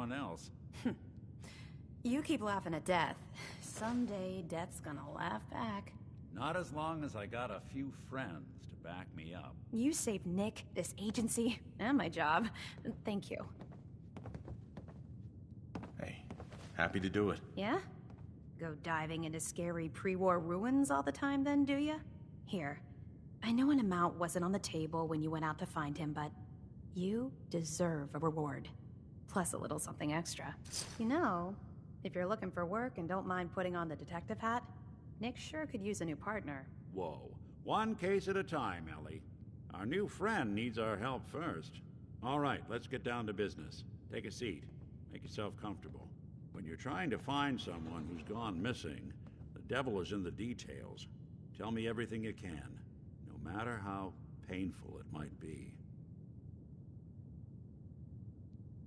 anyone else. You keep laughing at death. Someday, death's gonna laugh back. Not as long as I got a few friends to back me up. You saved Nick, this agency, and my job. Thank you. Hey, happy to do it. Yeah? Go diving into scary pre-war ruins all the time then, do ya? Here, I know an amount wasn't on the table when you went out to find him, but you deserve a reward. Plus a little something extra. You know, if you're looking for work and don't mind putting on the detective hat, Nick sure could use a new partner. Whoa. One case at a time, Ellie. Our new friend needs our help first. All right, let's get down to business. Take a seat. Make yourself comfortable. When you're trying to find someone who's gone missing, the devil is in the details. Tell me everything you can, no matter how painful it might be.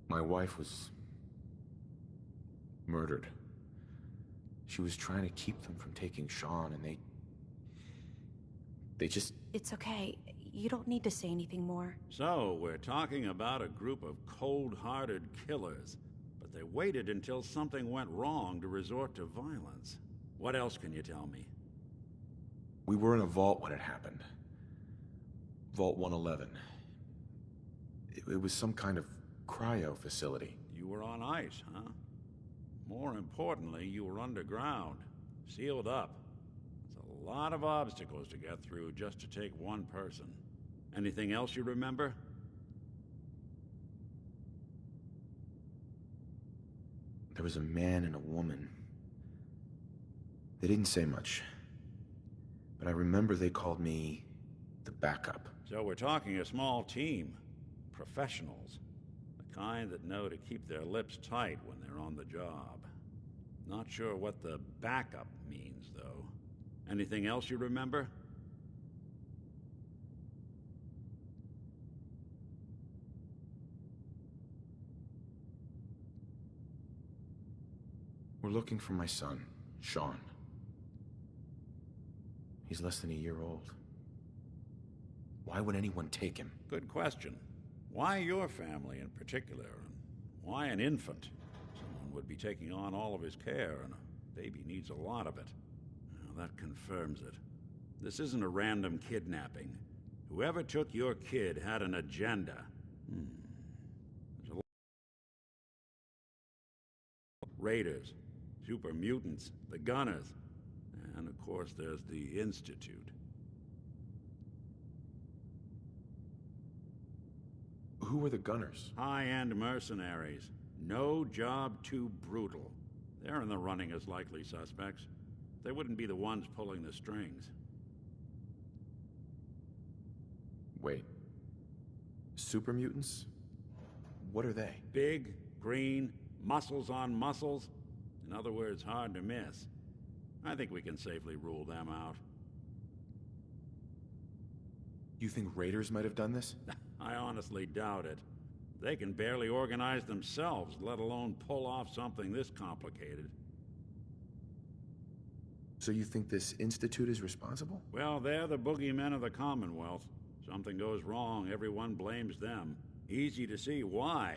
My wife was murdered. She was trying to keep them from taking Sean, and they just... It's okay. You don't need to say anything more. So, we're talking about a group of cold-hearted killers, but they waited until something went wrong to resort to violence. What else can you tell me? We were in a vault when it happened. Vault 111. It was some kind of cryo facility. You were on ice, huh? More importantly, you were underground, sealed up. There's a lot of obstacles to get through just to take one person. Anything else you remember? There was a man and a woman. They didn't say much, but I remember they called me the backup. So we're talking a small team. Professionals. The kind that know to keep their lips tight when they're on the job. Not sure what the backup means, though. Anything else you remember? We're looking for my son, Sean. He's less than a year old. Why would anyone take him? Good question. Why your family in particular? And why an infant? Someone would be taking on all of his care, and a baby needs a lot of it. Well, that confirms it. This isn't a random kidnapping. Whoever took your kid had an agenda. There's a lot. Raiders, super mutants, the Gunners, and of course there's the Institute. Who were the Gunners? High-end mercenaries. No job too brutal. They're in the running as likely suspects. They wouldn't be the ones pulling the strings. Wait. Super mutants? What are they? Big, green, muscles on muscles. In other words, hard to miss. I think we can safely rule them out. You think raiders might have done this? I honestly doubt it. They can barely organize themselves, let alone pull off something this complicated. So you think this institute is responsible? Well, they're the boogeymen of the Commonwealth. Something goes wrong, everyone blames them. Easy to see why.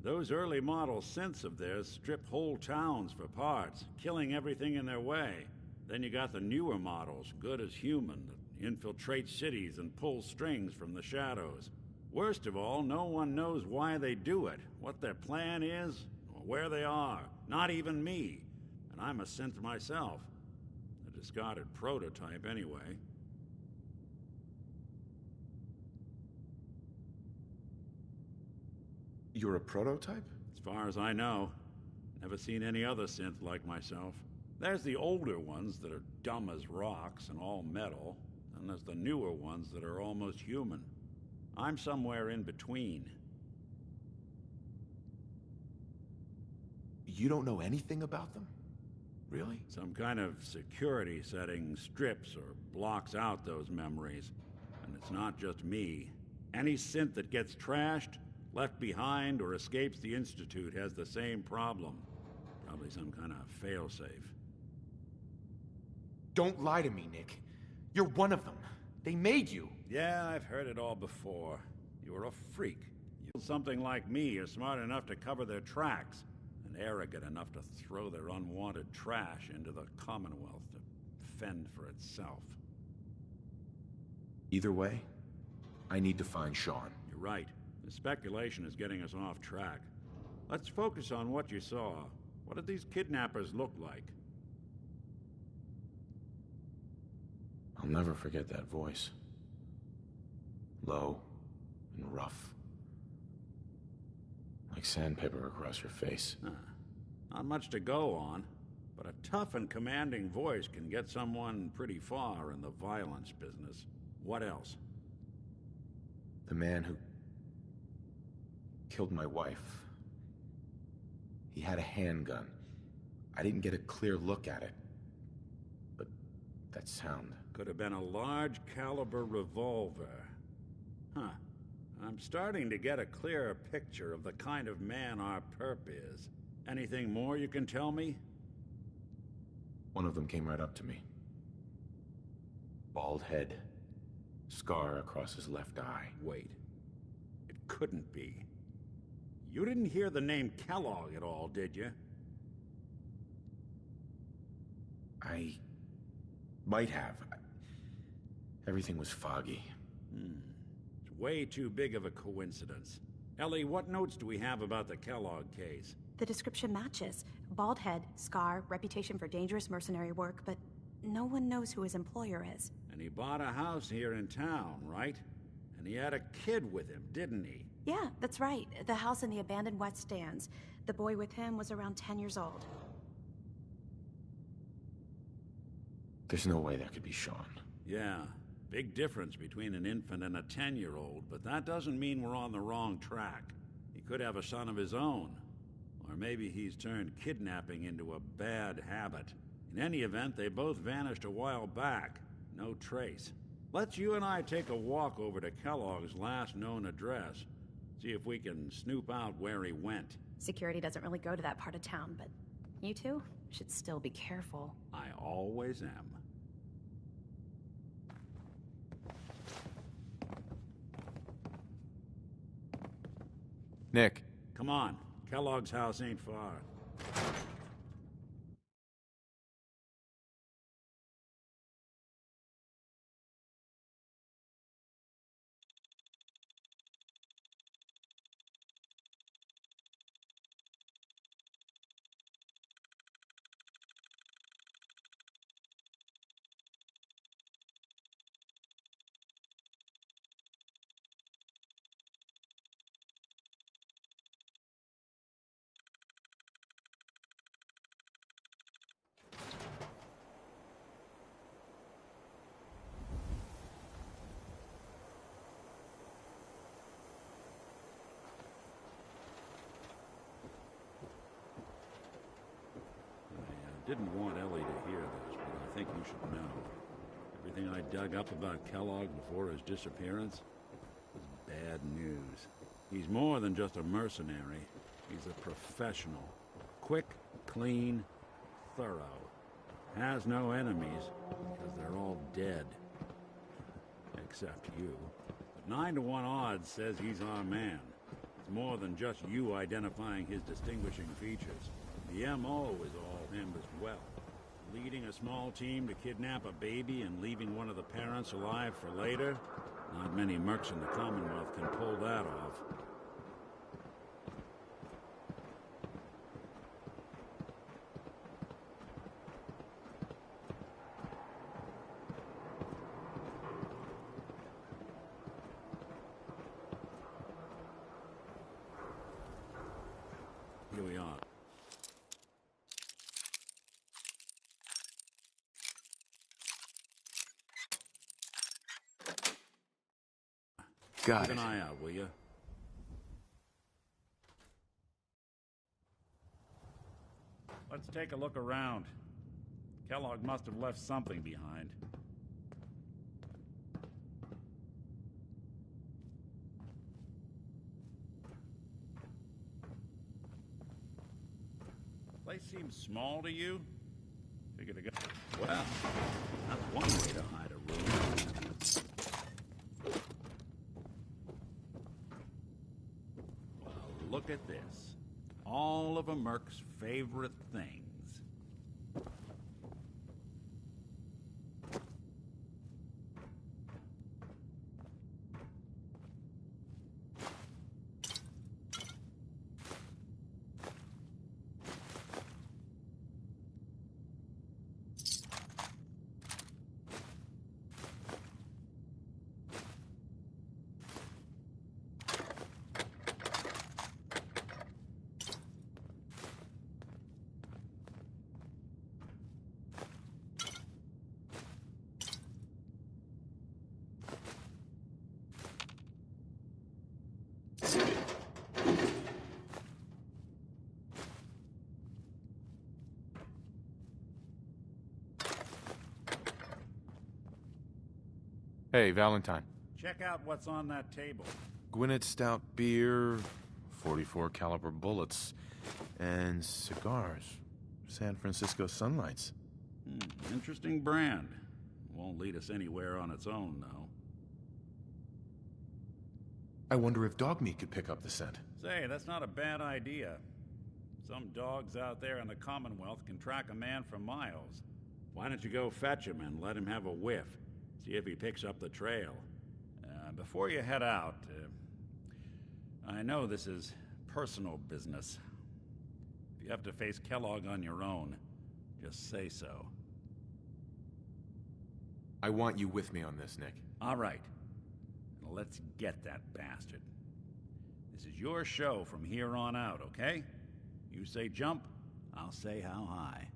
Those early model synths of theirs strip whole towns for parts, killing everything in their way. Then you got the newer models, good as human, that infiltrate cities and pull strings from the shadows. Worst of all, no one knows why they do it, what their plan is, or where they are. Not even me. And I'm a synth myself. A discarded prototype, anyway. You're a prototype? As far as I know. Never seen any other synth like myself. There's the older ones that are dumb as rocks and all metal, and there's the newer ones that are almost human. I'm somewhere in between. You don't know anything about them? Really? Some kind of security setting strips or blocks out those memories. And it's not just me. Any synth that gets trashed, left behind, or escapes the Institute has the same problem. Probably some kind of failsafe. Don't lie to me, Nick. You're one of them. They made you. Yeah, I've heard it all before. You were a freak. Something like me are smart enough to cover their tracks, and arrogant enough to throw their unwanted trash into the Commonwealth to fend for itself. Either way, I need to find Sean. You're right. The speculation is getting us off track. Let's focus on what you saw. What did these kidnappers look like? I'll never forget that voice. Low and rough. Like sandpaper across your face. Not much to go on, but a tough and commanding voice can get someone pretty far in the violence business. What else? The man who killed my wife. He had a handgun. I didn't get a clear look at it. But that sound... Could have been a large caliber revolver. Huh. I'm starting to get a clearer picture of the kind of man our perp is. Anything more you can tell me? One of them came right up to me. Bald head. Scar across his left eye. Wait. It couldn't be. You didn't hear the name Kellogg at all, did you? I might have. Everything was foggy. It's way too big of a coincidence. Ellie, what notes do we have about the Kellogg case? The description matches. Bald head, scar, reputation for dangerous mercenary work, but no one knows who his employer is. And he bought a house here in town, right? And he had a kid with him, didn't he? Yeah, that's right. The house in the abandoned West Stands. The boy with him was around 10 years old. There's no way that could be Sean. Yeah. Big difference between an infant and a 10-year-old, but that doesn't mean we're on the wrong track. He could have a son of his own. Or maybe he's turned kidnapping into a bad habit. In any event, they both vanished a while back. No trace. Let's you and I take a walk over to Kellogg's last known address. See if we can snoop out where he went. Security doesn't really go to that part of town, but you two should still be careful. I always am. Nick. Come on. Kellogg's house ain't far. I didn't want Ellie to hear this, but I think you should know. Everything I dug up about Kellogg before his disappearance was bad news. He's more than just a mercenary. He's a professional. Quick, clean, thorough. Has no enemies, because they're all dead. Except you. But 9-to-1 odds says he's our man. It's more than just you identifying his distinguishing features. The M.O. is all him as well. Leading a small team to kidnap a baby and leaving one of the parents alive for later? Not many mercs in the Commonwealth can pull that off. Here we are. Got Keep it. an eye out, will you? Let's take a look around. Kellogg must have left something behind. Place seems small to you? Figured to go. Well, that's one way to hide a room. look at this. All of a Merc's favorite things. Hey, Valentine. Check out what's on that table. Gwinnett Stout beer, 44 caliber bullets, and cigars. San Francisco Sunlights. Interesting brand. Won't lead us anywhere on its own, though. I wonder if dog meat could pick up the scent. Say, that's not a bad idea. Some dogs out there in the Commonwealth can track a man for miles. Why don't you go fetch him and let him have a whiff? See if he picks up the trail. Before you head out, I know this is personal business. If you have to face Kellogg on your own, just say so. I want you with me on this, Nick. All right. Let's get that bastard. This is your show from here on out, okay? You say jump, I'll say how high.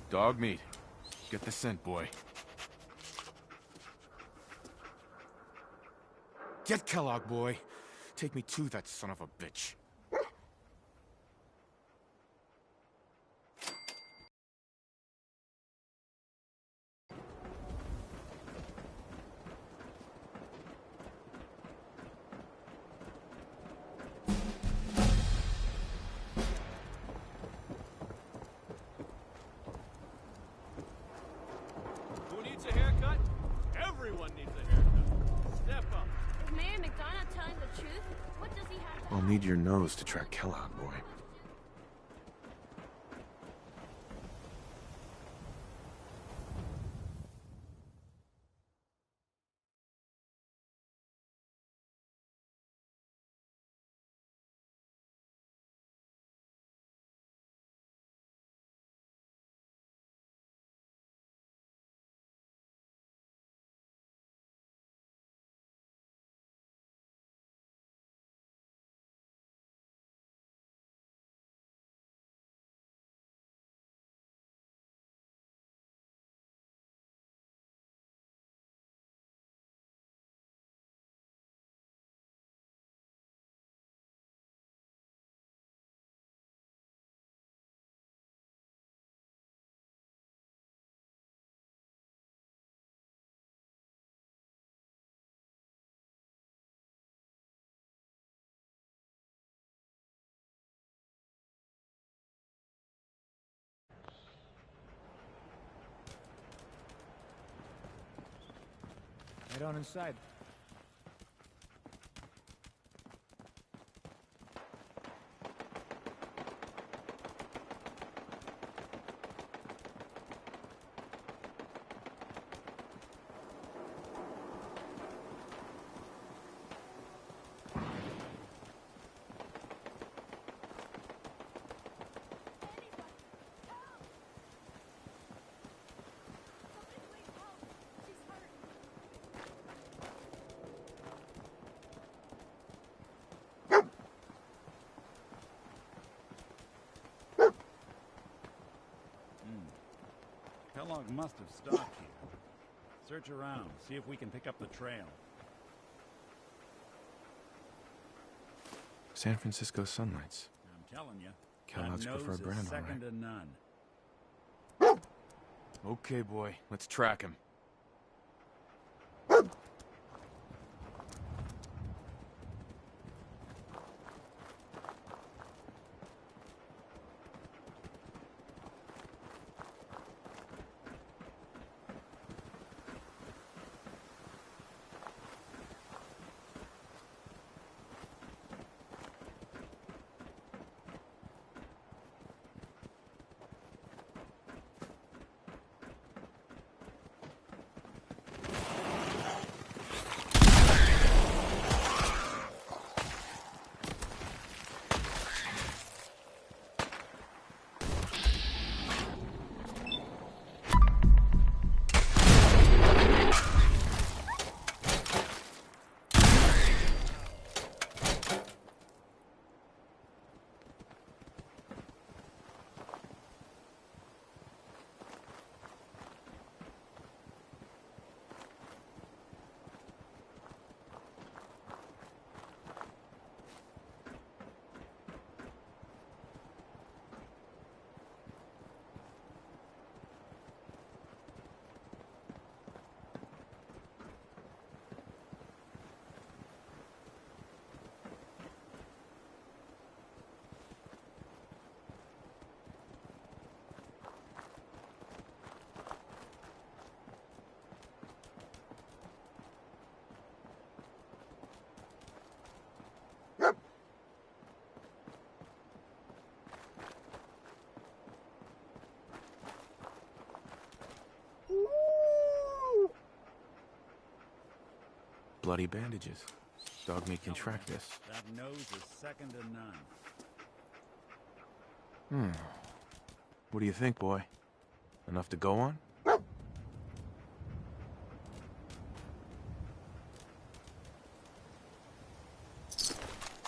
Dog meat. Get the scent, boy. Get Kellogg, boy. Take me to that son of a bitch. Who needs a haircut? Everyone needs a haircut. Step up. Is Mayor McDonough telling the truth? What does he have to I'll need your nose to track Kellogg, boy. Head on inside. Kellogg must have stopped here. Search around, see if we can pick up the trail. San Francisco sunlights. I'm telling you, Kellogg's that nose preferred is brand, all second right. to none. Okay, boy. Let's track him. Bloody bandages. Dog meat can track this. That nose is second to none. What do you think, boy? Enough to go on?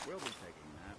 We'll be taking that.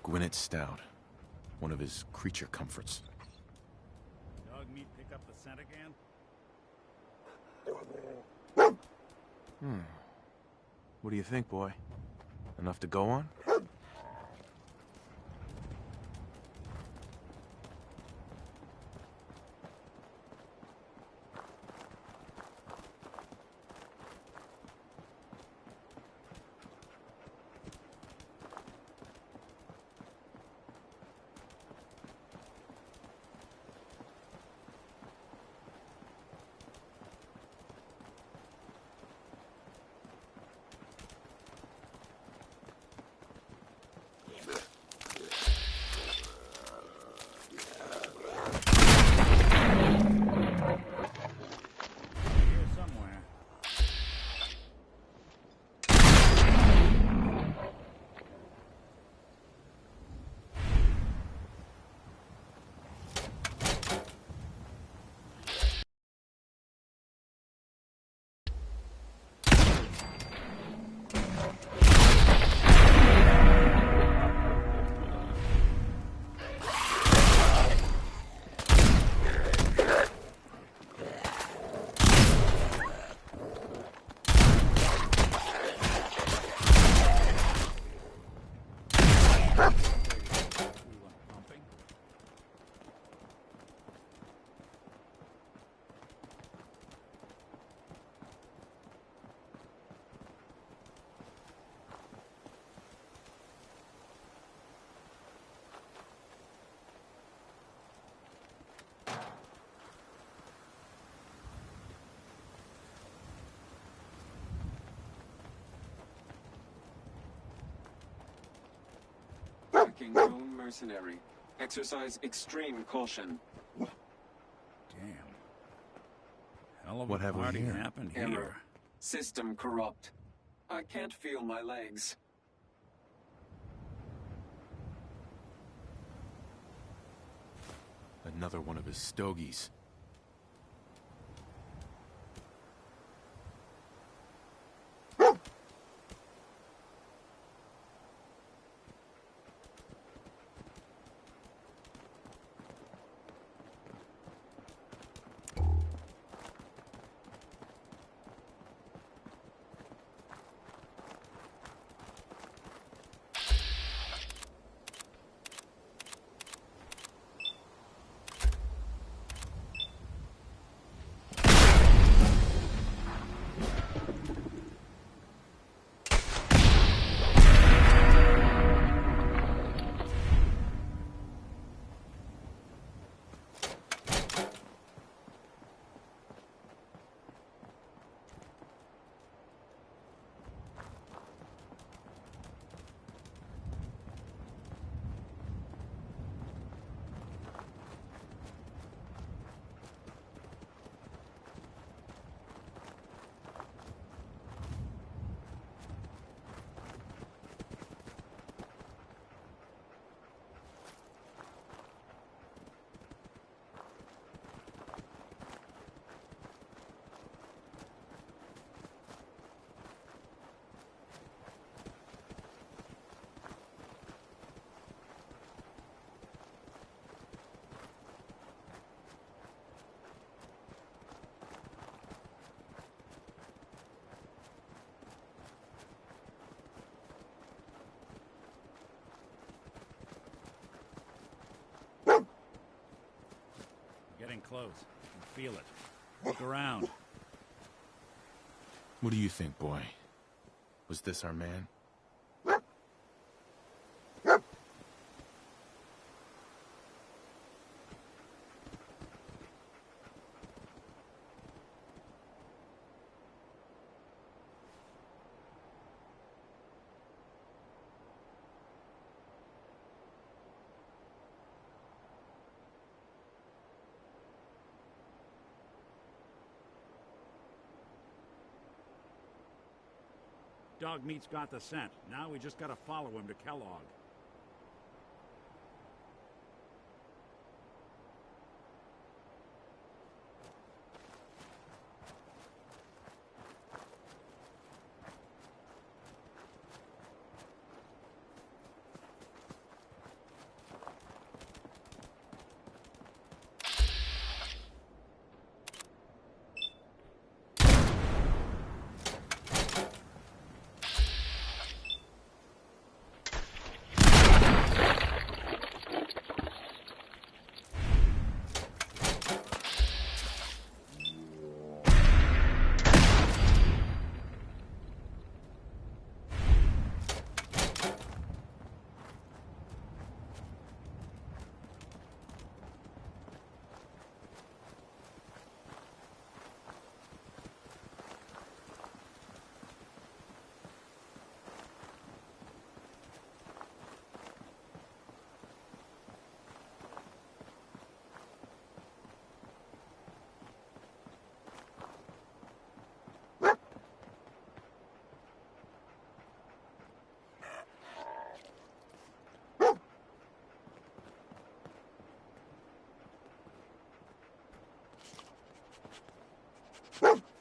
Gwinnett Stout. One of his creature comforts. Dog meat pick up the scent again? What do you think, boy? Enough to go on? Here somewhere. We went pumping. Tracking known mercenary. Exercise extreme caution. Damn. Hell of What a have we party here? happened Error. here. System corrupt. I can't feel my legs. Another one of his stogies. Getting close. I can feel it. Look around. What do you think, boy? Was this our man? Dog meat's got the scent. Now we just gotta follow him to Kellogg.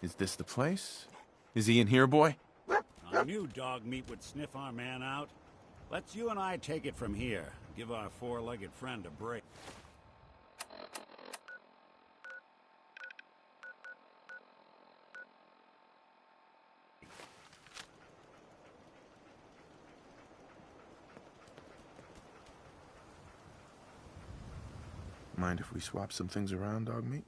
Is this the place? Is he in here, boy? I knew dog meat would sniff our man out. Let's you and I take it from here. Give our four-legged friend a break. Mind if we swap some things around, dog meat?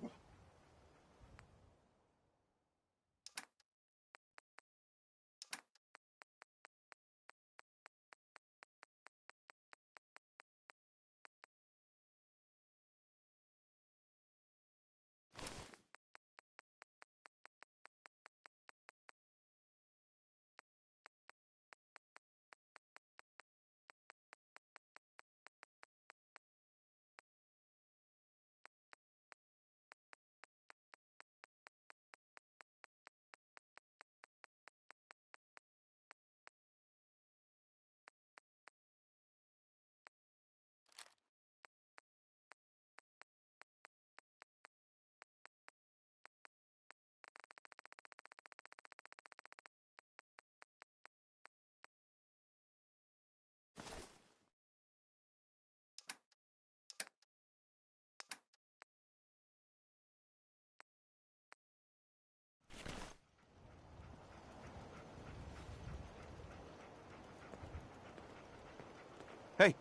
Hey!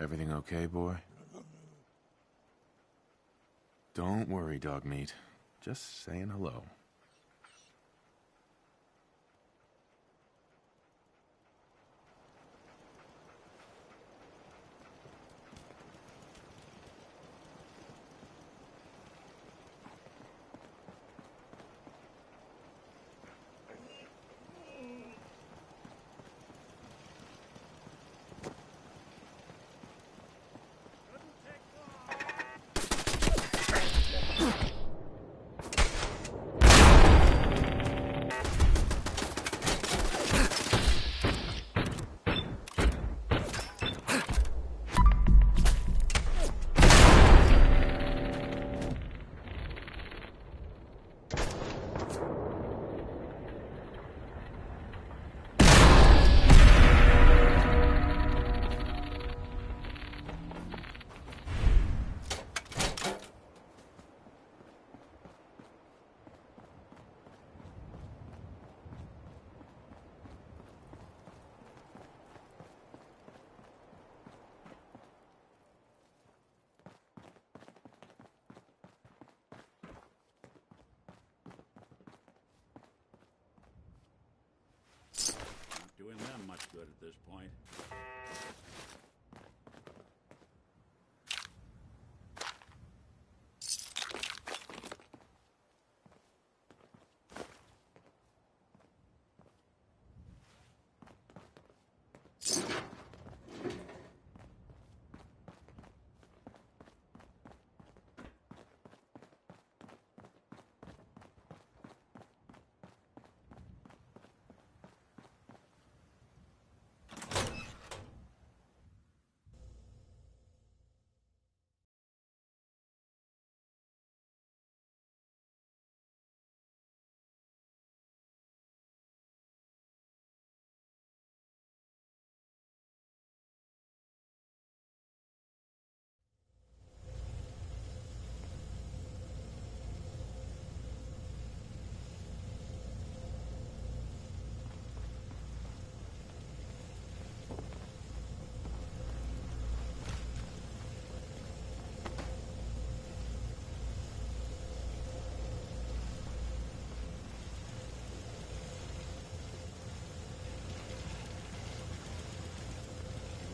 Everything okay, boy? Don't worry, dog meat. Just saying hello. Doing them much good at this point.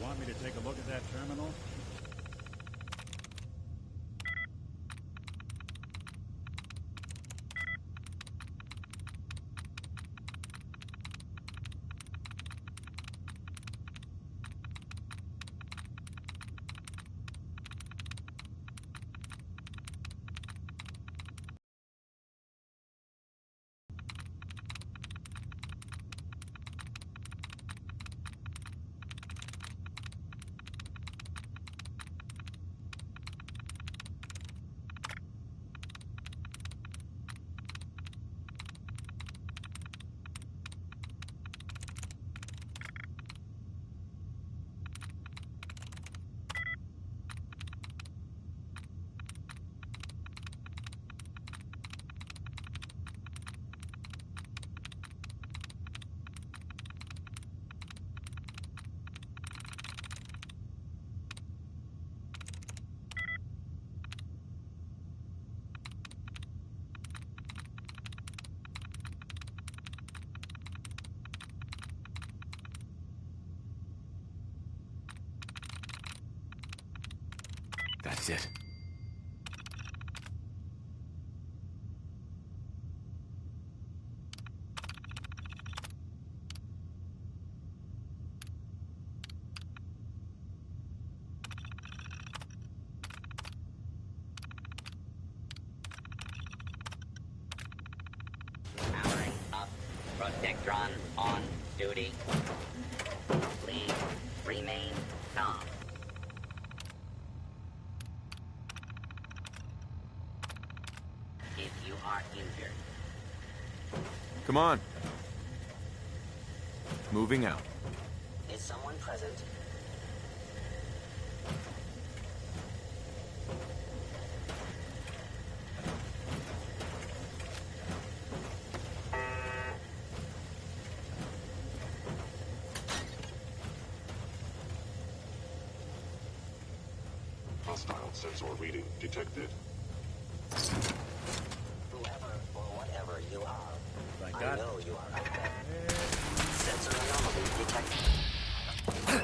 Want me to take a look at that terminal? That's it. Powering up. Protectron on duty. Please remain calm. If you are injured, Come on. Moving out. is someone present? Hostile sensor reading detected. Whoever or whatever you are, Like I that? know you are out there. Sensor anomaly detected.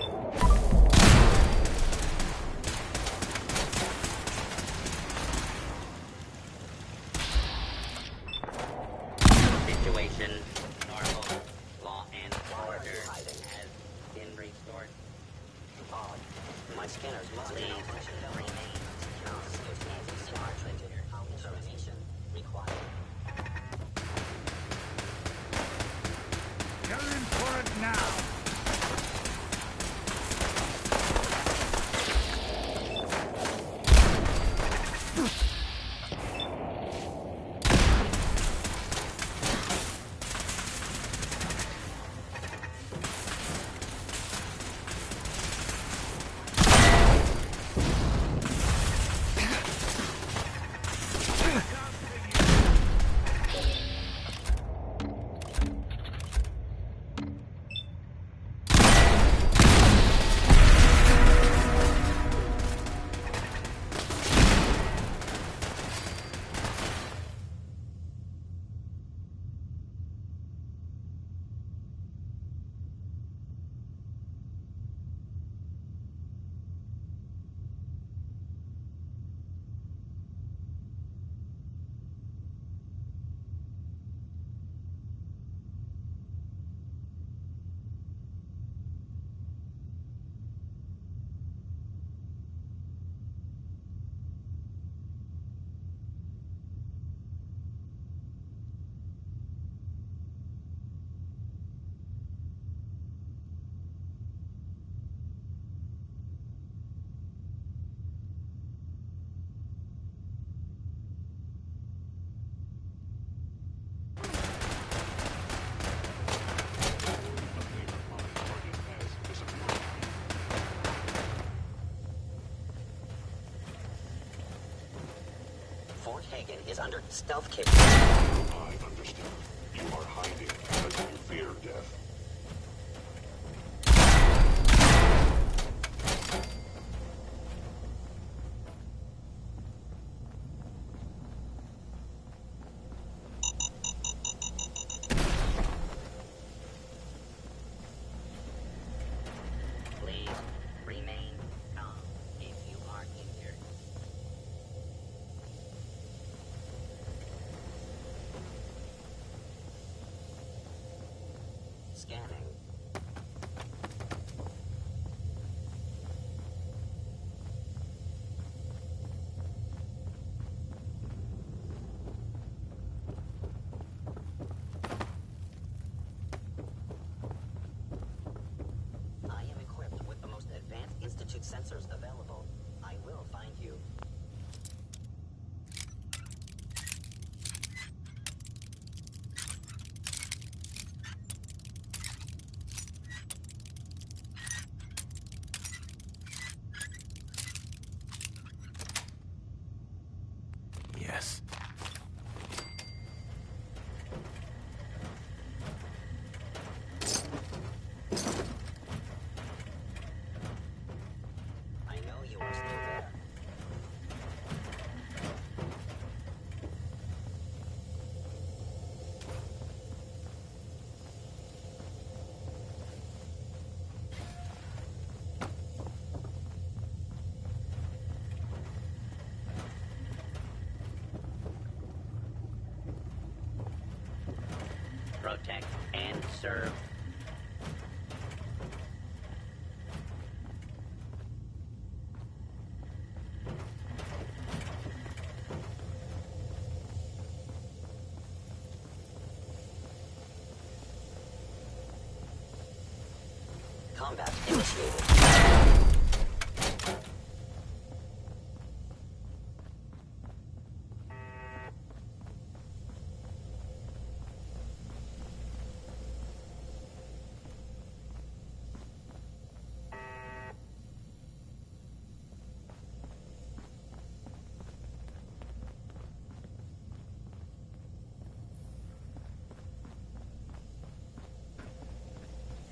Situation normal. Law and order has been restored. Oh, my scanners must be operational. Remain calm. Intervention required. Going for it now! Fort Hagen is under stealth kit. I understand. You are hiding because you fear death. Please remain calm if you are injured. Scanning. I am equipped with the most advanced Institute sensors available. I will find you. Yes. I know you are still there. protect, and serve. Combat initiated.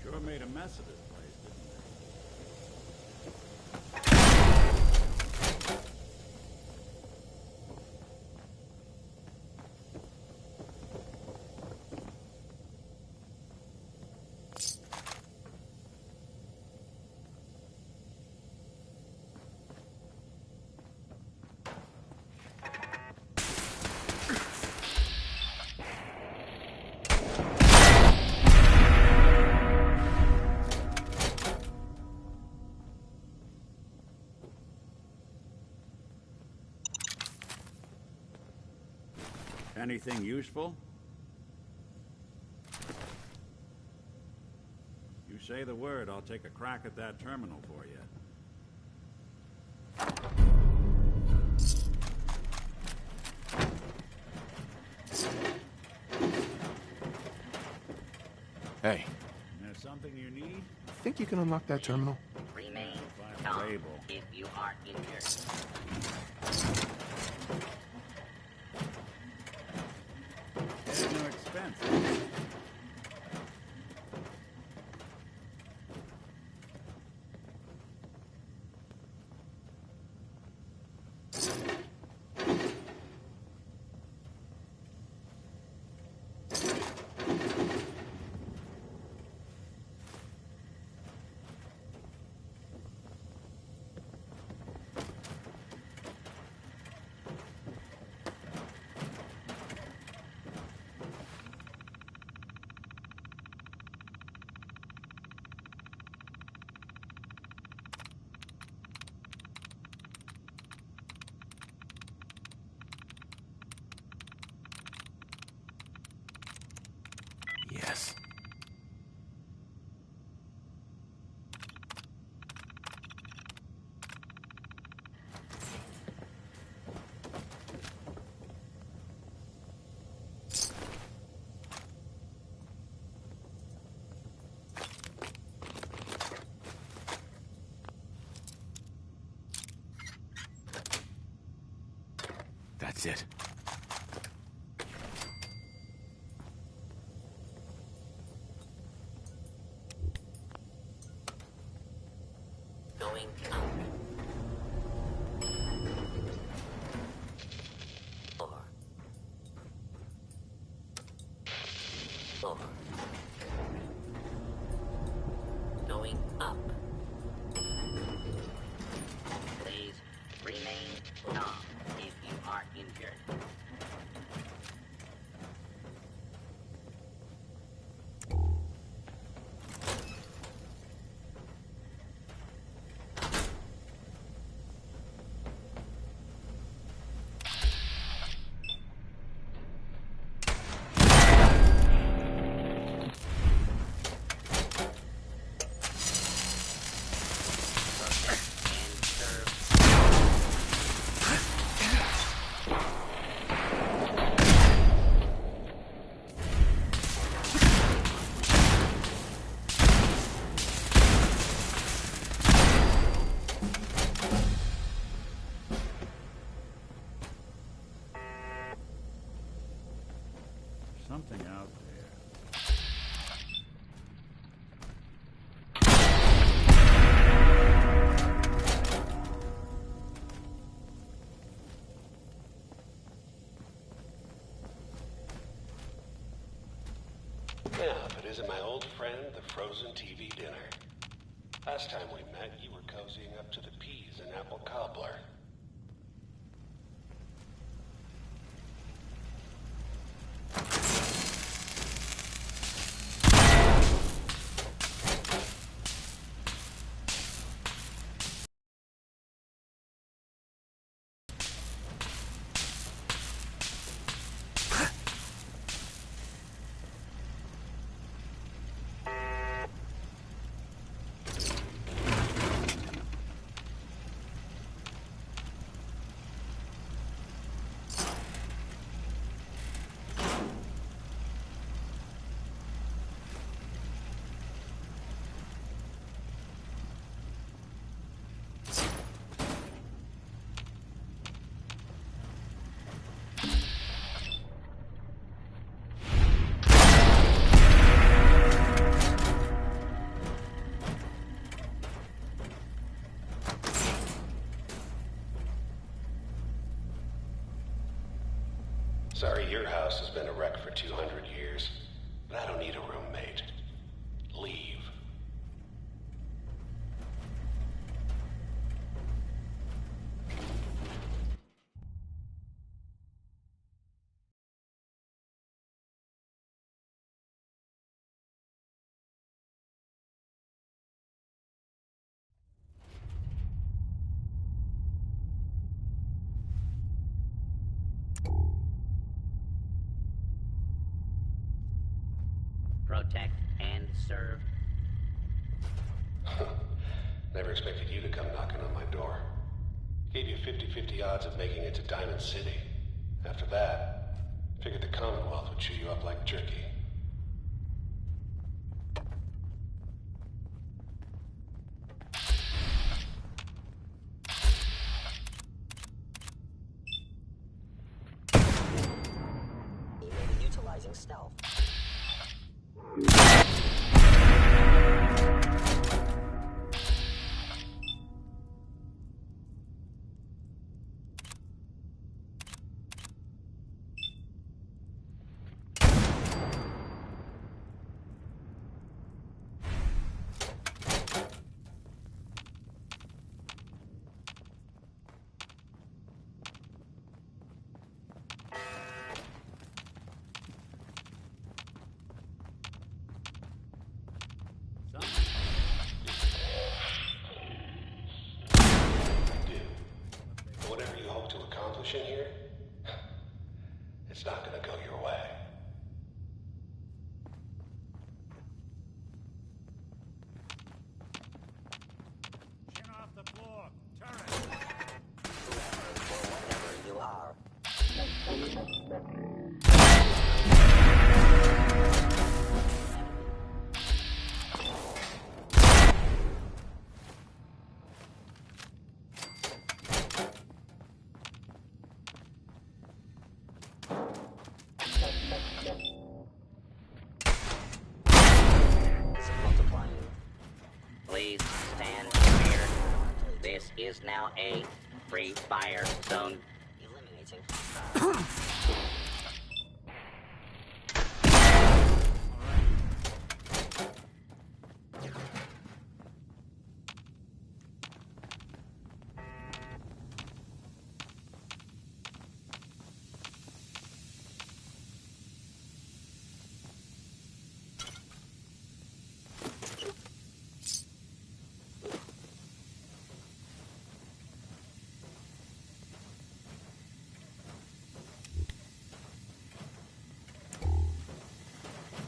Sure made a mess of this place, didn't they? Anything useful? You say the word, I'll take a crack at that terminal for you. Hey, There's something you need? think you can unlock that terminal? Remain If I'm calm able. if you are injured. There's no expense. Yes. That's it. Going up. 4. 4. Going up. Please remain calm if you are injured. Something out there. Yeah, if it isn't my old friend, the frozen TV dinner. Last time we met, you were cozying up to the peas and apple cobbler. Sorry your house has been a wreck for 200 years, but I don't need a roommate. Leave. Protect and serve. Never expected you to come knocking on my door. Gave you 50-50 odds of making it to Diamond City. After that, figured the Commonwealth would chew you up like jerky. You may be utilizing stealth. Whatever you hope to accomplish in here, it's not gonna go your way. Chin off the floor. Turret. Whoever or whatever you are. Is it multiplying? Please stand clear. This is now a free fire zone. Eliminating.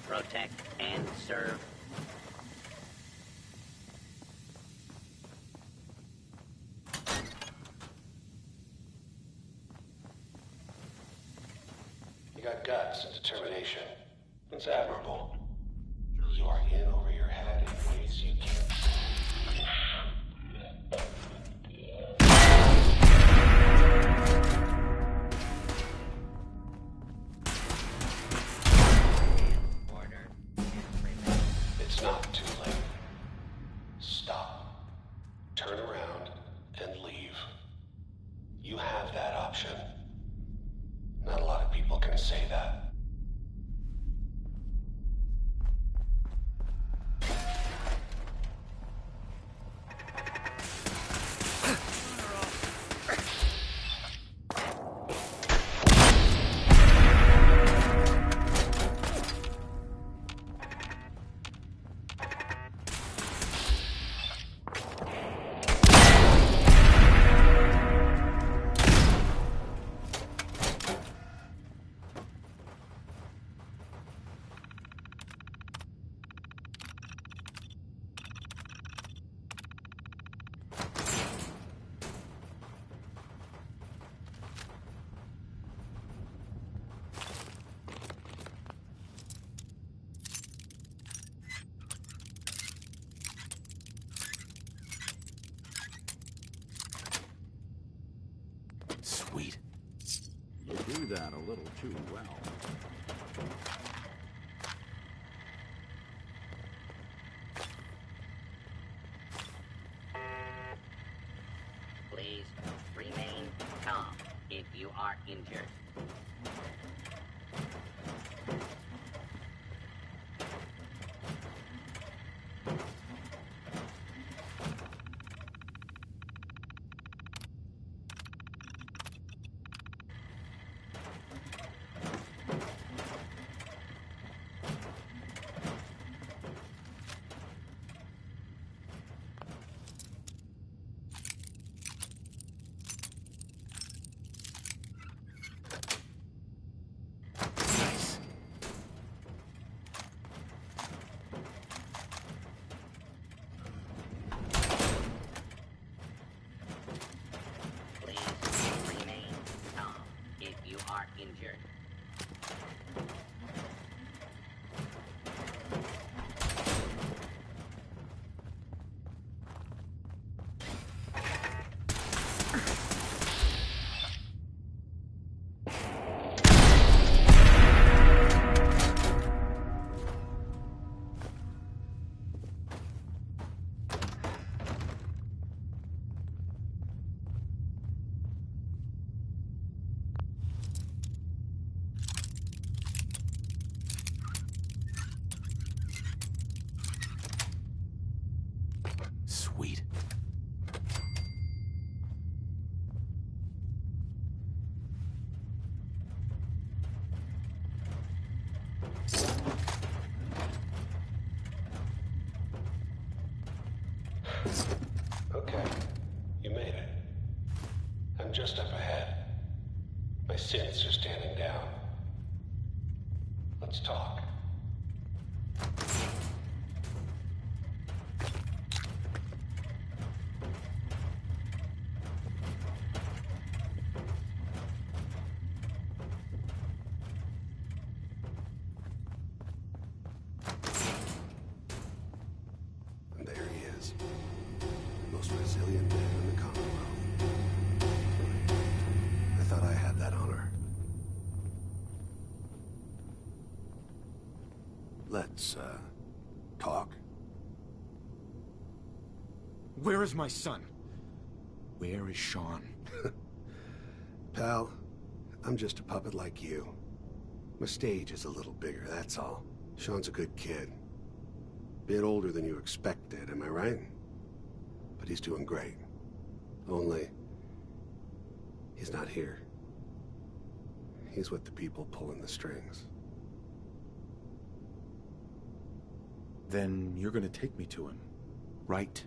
Protect and serve. You got guts and determination. It's admirable. You are in over your head in ways you can't. It's not too late. Stop. Turn around and leave. You have that option. Not a lot of people can say that. Sweet. You do that a little too well. Please remain calm if you are injured. Injured. Sweet. Okay, you made it. I'm just up ahead. My synths are standing down. Let's talk. And there he is. Most resilient man in the Commonwealth. I thought I had that honor. Let's, talk. Where is my son? Where is Sean? Pal, I'm just a puppet like you. My stage is a little bigger, that's all. Sean's a good kid. Bit older than you expected, am I right? But he's doing great. Only, he's not here. He's with the people pulling the strings. Then you're gonna take me to him. Right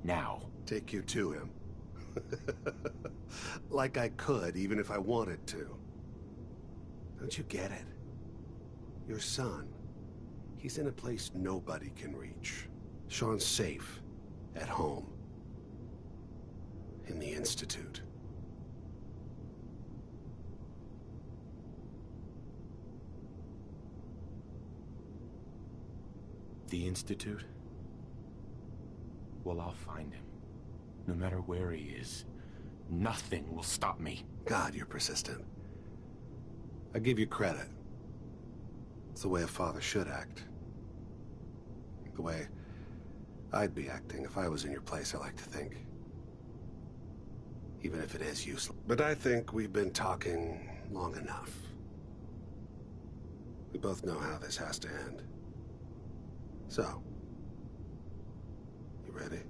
now. Take you to him. Like I could, even if I wanted to. Don't you get it? Your son, he's in a place nobody can reach. Sean's safe, at home. In the Institute. The Institute? Well, I'll find him. No matter where he is. Nothing will stop me. God, you're persistent. I give you credit. It's the way a father should act. The way I'd be acting if I was in your place, I like to think. Even if it is useless. But I think we've been talking long enough. We both know how this has to end. So, you ready?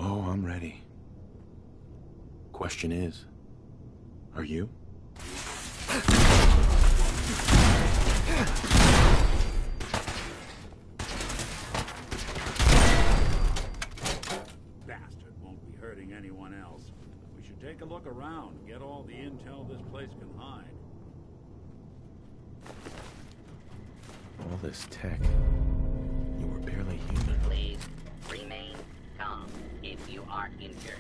Oh, I'm ready. Question is, are you? Bastard won't be hurting anyone else. We should take a look around and get all the intel this place can hide. All this tech. You were barely human. Please remain calm if you are injured.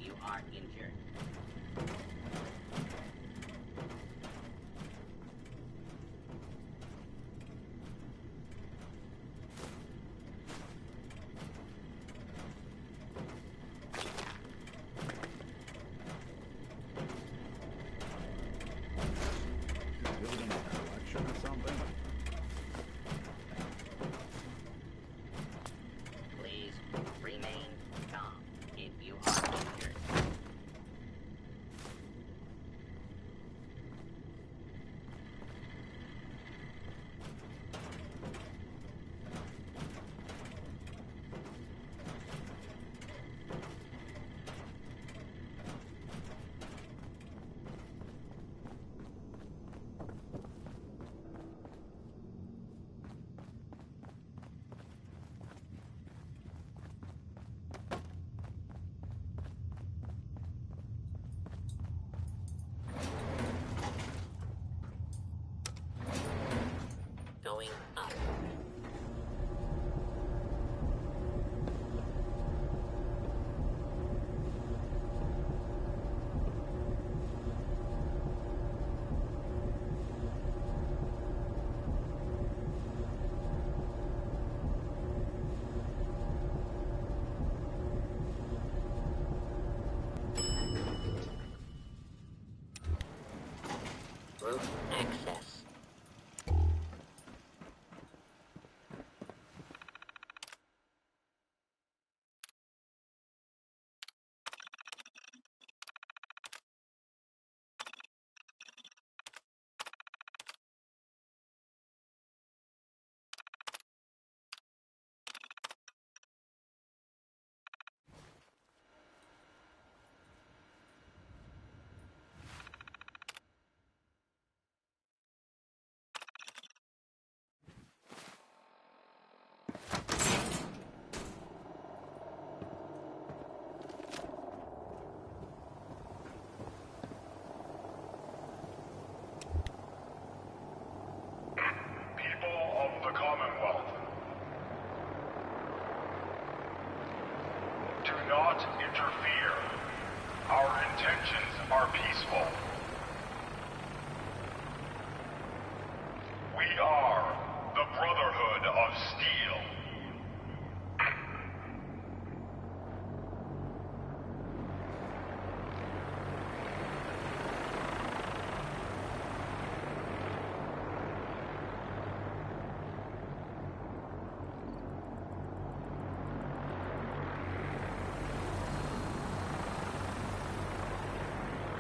you are injured. Building a collection or something? Please remain calm if you are injured. Going up. Roof access. People of the Commonwealth, do not interfere. Our intentions are peaceful. We are the Brotherhood of Steel.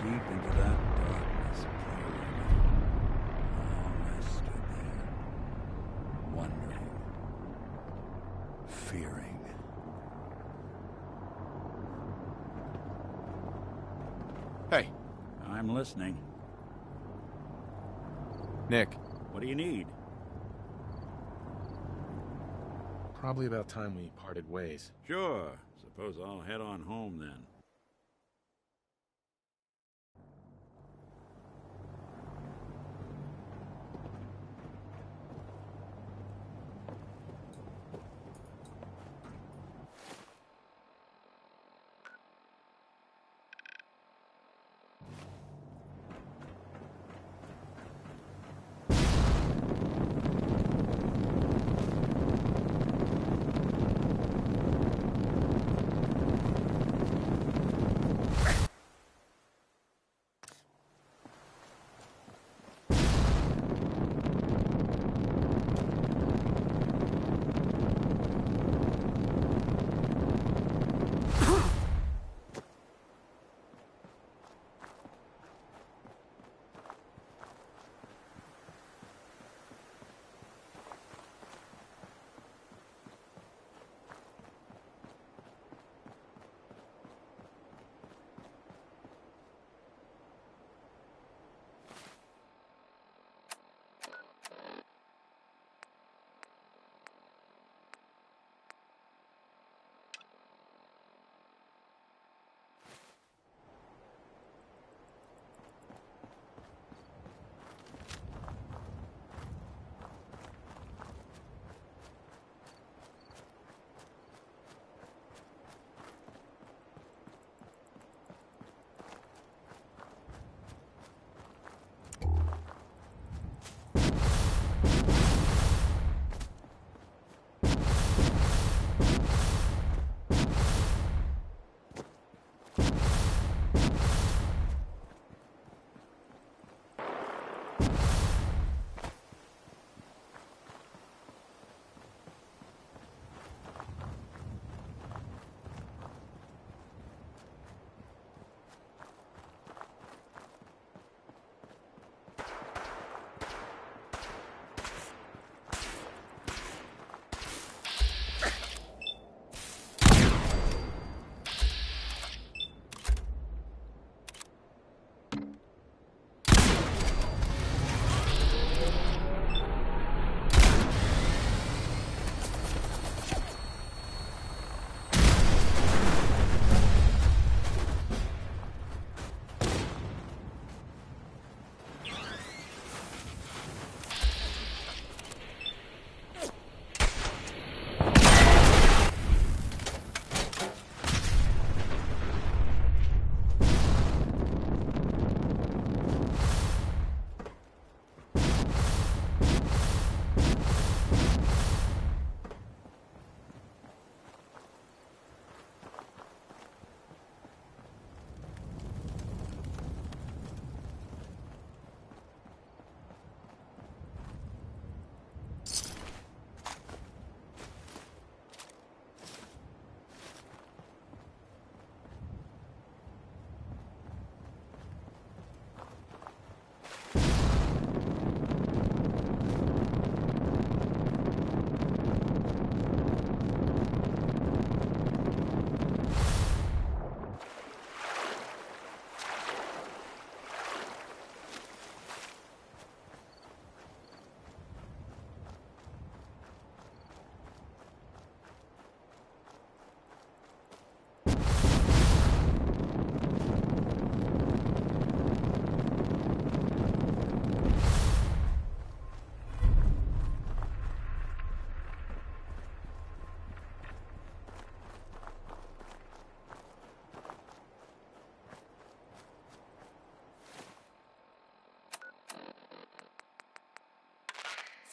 Deep into that darkness peering. Long I stood there, wondering, fearing. Hey, I'm listening. Nick. What do you need? Probably about time we parted ways. Sure. Suppose I'll head on home then.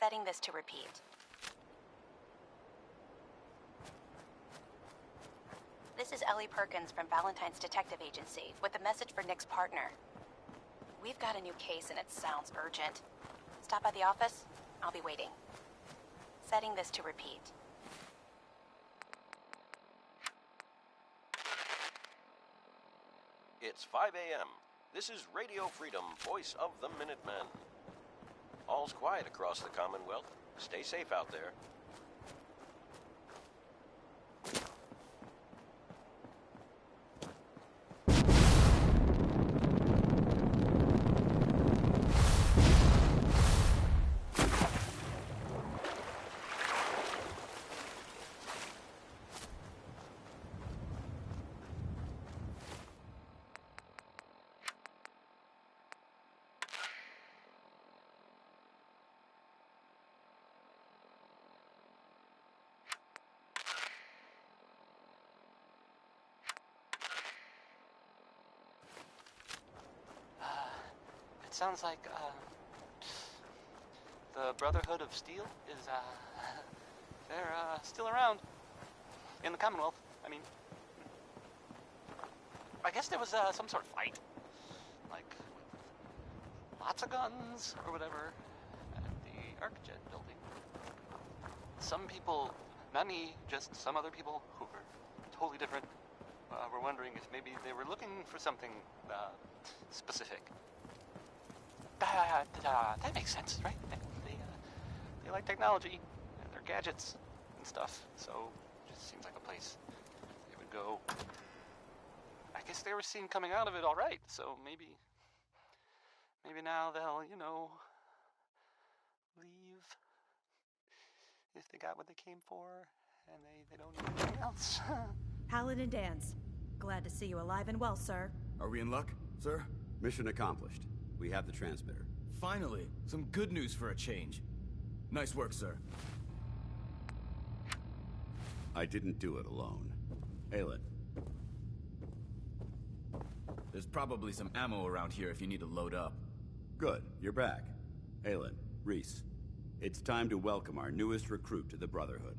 Setting this to repeat. This is Ellie Perkins from Valentine's Detective Agency with a message for Nick's partner. We've got a new case and it sounds urgent. Stop by the office. I'll be waiting. Setting this to repeat. It's 5 a.m. This is Radio Freedom, voice of the Minutemen. All's quiet across the Commonwealth. Stay safe out there. It sounds like, the Brotherhood of Steel is, they're, still around. In the Commonwealth, I mean. I guess there was, some sort of fight. Like, lots of guns, or whatever, at the ArcJet building. Some people, not me, just some other people who were totally different, were wondering if maybe they were looking for something, specific. That makes sense, right? They like technology and their gadgets and stuff, so it just seems like a place they would go. I guess they were seen coming out of it all right, so maybe now they'll, you know, leave if they got what they came for and they don't need anything else. Paladin Dance. Glad to see you alive and well, sir. Are we in luck, sir? Mission accomplished. We have the transmitter. Finally, some good news for a change. Nice work, sir. I didn't do it alone. Aelin. There's probably some ammo around here if you need to load up. Good, you're back. Aelin, Reese. It's time to welcome our newest recruit to the Brotherhood.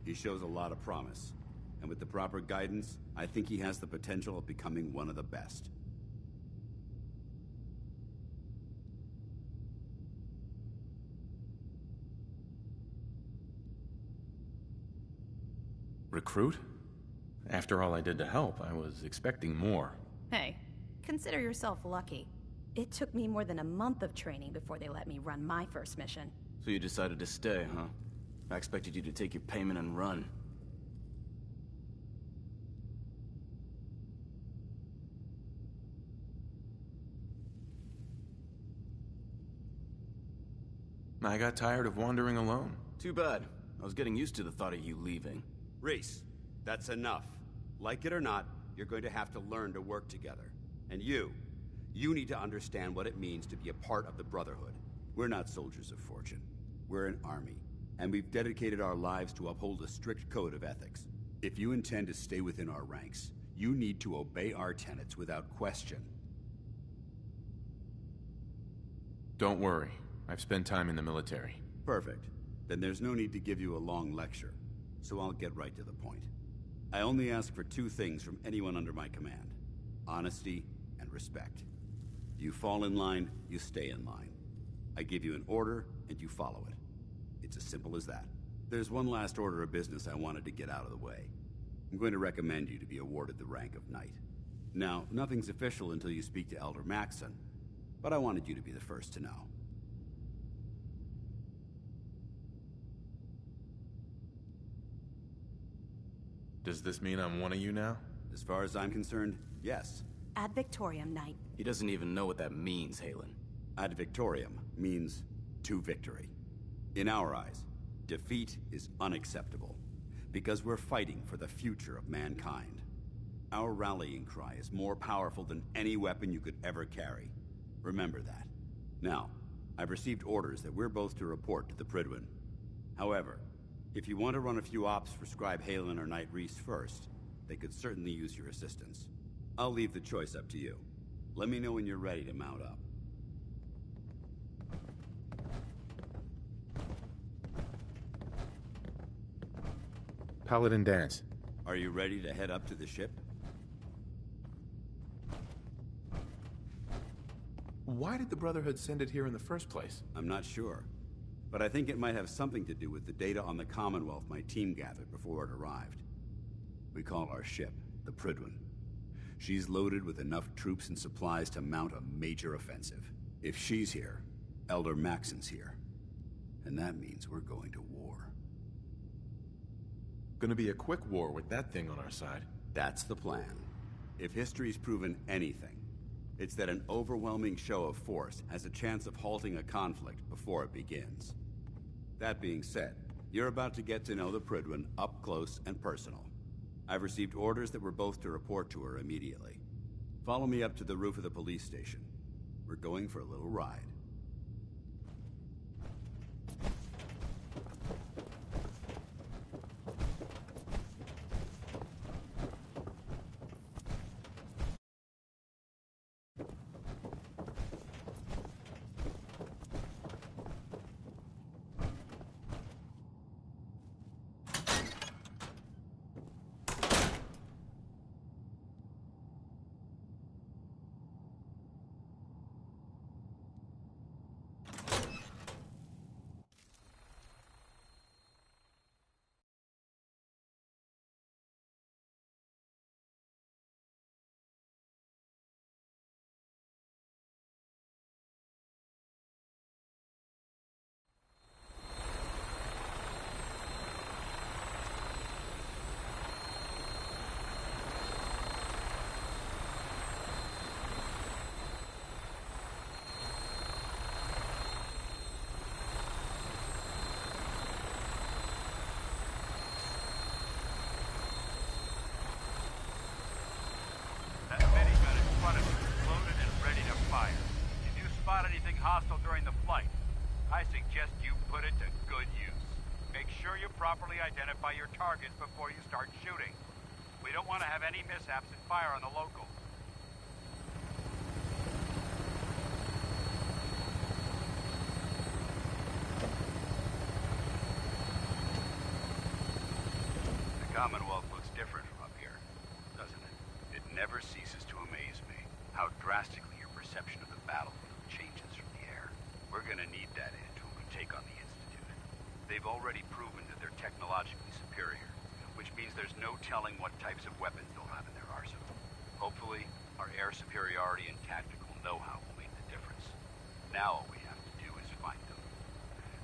He shows a lot of promise. And with the proper guidance, I think he has the potential of becoming one of the best. Recruit? After all I did to help, I was expecting more. Hey, consider yourself lucky. It took me more than a month of training before they let me run my first mission. So you decided to stay, huh? I expected you to take your payment and run. I got tired of wandering alone. Too bad. I was getting used to the thought of you leaving. Reese, that's enough. Like it or not, you're going to have to learn to work together. And you need to understand what it means to be a part of the Brotherhood. We're not soldiers of fortune. We're an army, and we've dedicated our lives to uphold a strict code of ethics. If you intend to stay within our ranks, you need to obey our tenets without question. Don't worry. I've spent time in the military. Perfect. Then there's no need to give you a long lecture, so I'll get right to the point. I only ask for two things from anyone under my command: honesty and respect. You fall in line, you stay in line. I give you an order, and you follow it. It's as simple as that. There's one last order of business I wanted to get out of the way. I'm going to recommend you to be awarded the rank of Knight. Now, nothing's official until you speak to Elder Maxson, but I wanted you to be the first to know. Does this mean I'm one of you now? As far as I'm concerned, yes. Ad Victoriam, Knight. He doesn't even know what that means, Halen. Ad Victoriam means to victory. In our eyes, defeat is unacceptable, because we're fighting for the future of mankind. Our rallying cry is more powerful than any weapon you could ever carry. Remember that. Now, I've received orders that we're both to report to the Pridwin. However, if you want to run a few ops for Scribe Halen or Knight Reese first, they could certainly use your assistance. I'll leave the choice up to you. Let me know when you're ready to mount up. Paladin Dance. Are you ready to head up to the ship? Why did the Brotherhood send it here in the first place? I'm not sure, but I think it might have something to do with the data on the Commonwealth my team gathered before it arrived. We call our ship the Prydwen. She's loaded with enough troops and supplies to mount a major offensive. If she's here, Elder Maxon's here. And that means we're going to war. Gonna be a quick war with that thing on our side. That's the plan. If history's proven anything, it's that an overwhelming show of force has a chance of halting a conflict before it begins. That being said, you're about to get to know the Prydwen up close and personal. I've received orders that we're both to report to her immediately. Follow me up to the roof of the police station. We're going for a little ride. hostile during the flight. I suggest you put it to good use. Make sure you properly identify your targets before you start shooting. We don't want to have any mishaps and fire on the locals. The Commonwealth looks different from up here, doesn't it? It never ceases to amaze me how drastically your perception of the battlefield changes from the air. We're gonna need that edge when we take on the Institute. They've already proven that they're technologically superior, which means there's no telling what types of weapons they'll have in their arsenal. Hopefully, our air superiority and tactical know-how will make the difference. Now all we have to do is find them.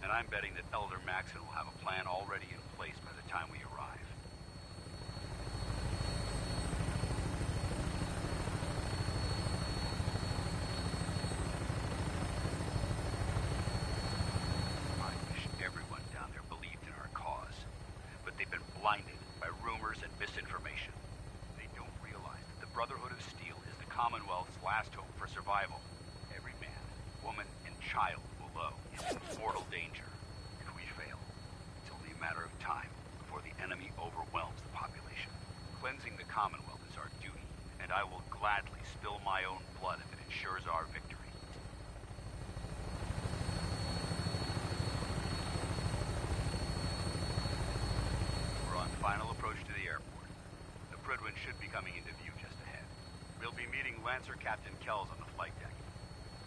And I'm betting that Elder Maxon will have a plan already in place by the time we arrive. I wish everyone down there believed in our cause, but they've been blinded by rumors and misinformation. They don't realize that the Brotherhood of Steel is the Commonwealth's last hope for survival. Every man, woman, and child below is in mortal danger. If we fail, it's only a matter of time before the enemy overwhelms the population. Cleansing the Commonwealth is our duty, and I will gladly spill my own blood if it ensures our victory. We're on final approach to the airport. The Prydwen should be coming into view just ahead. We'll be meeting Lancer Captain Kells on the flight deck.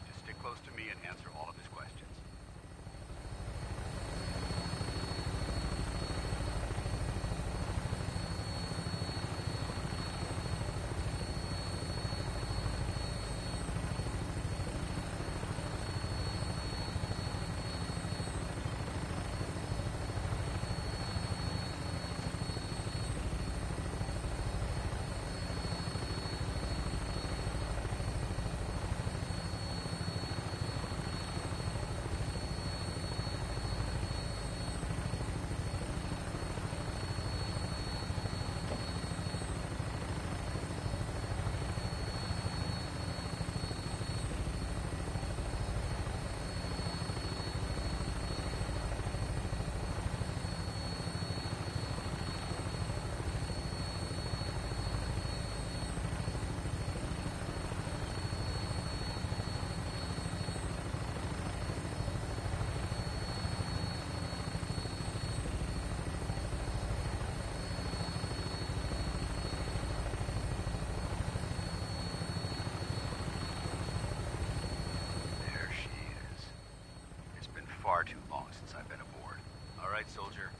Just stick close to me and answer all of his questions. far too long since I've been aboard. All right, soldier.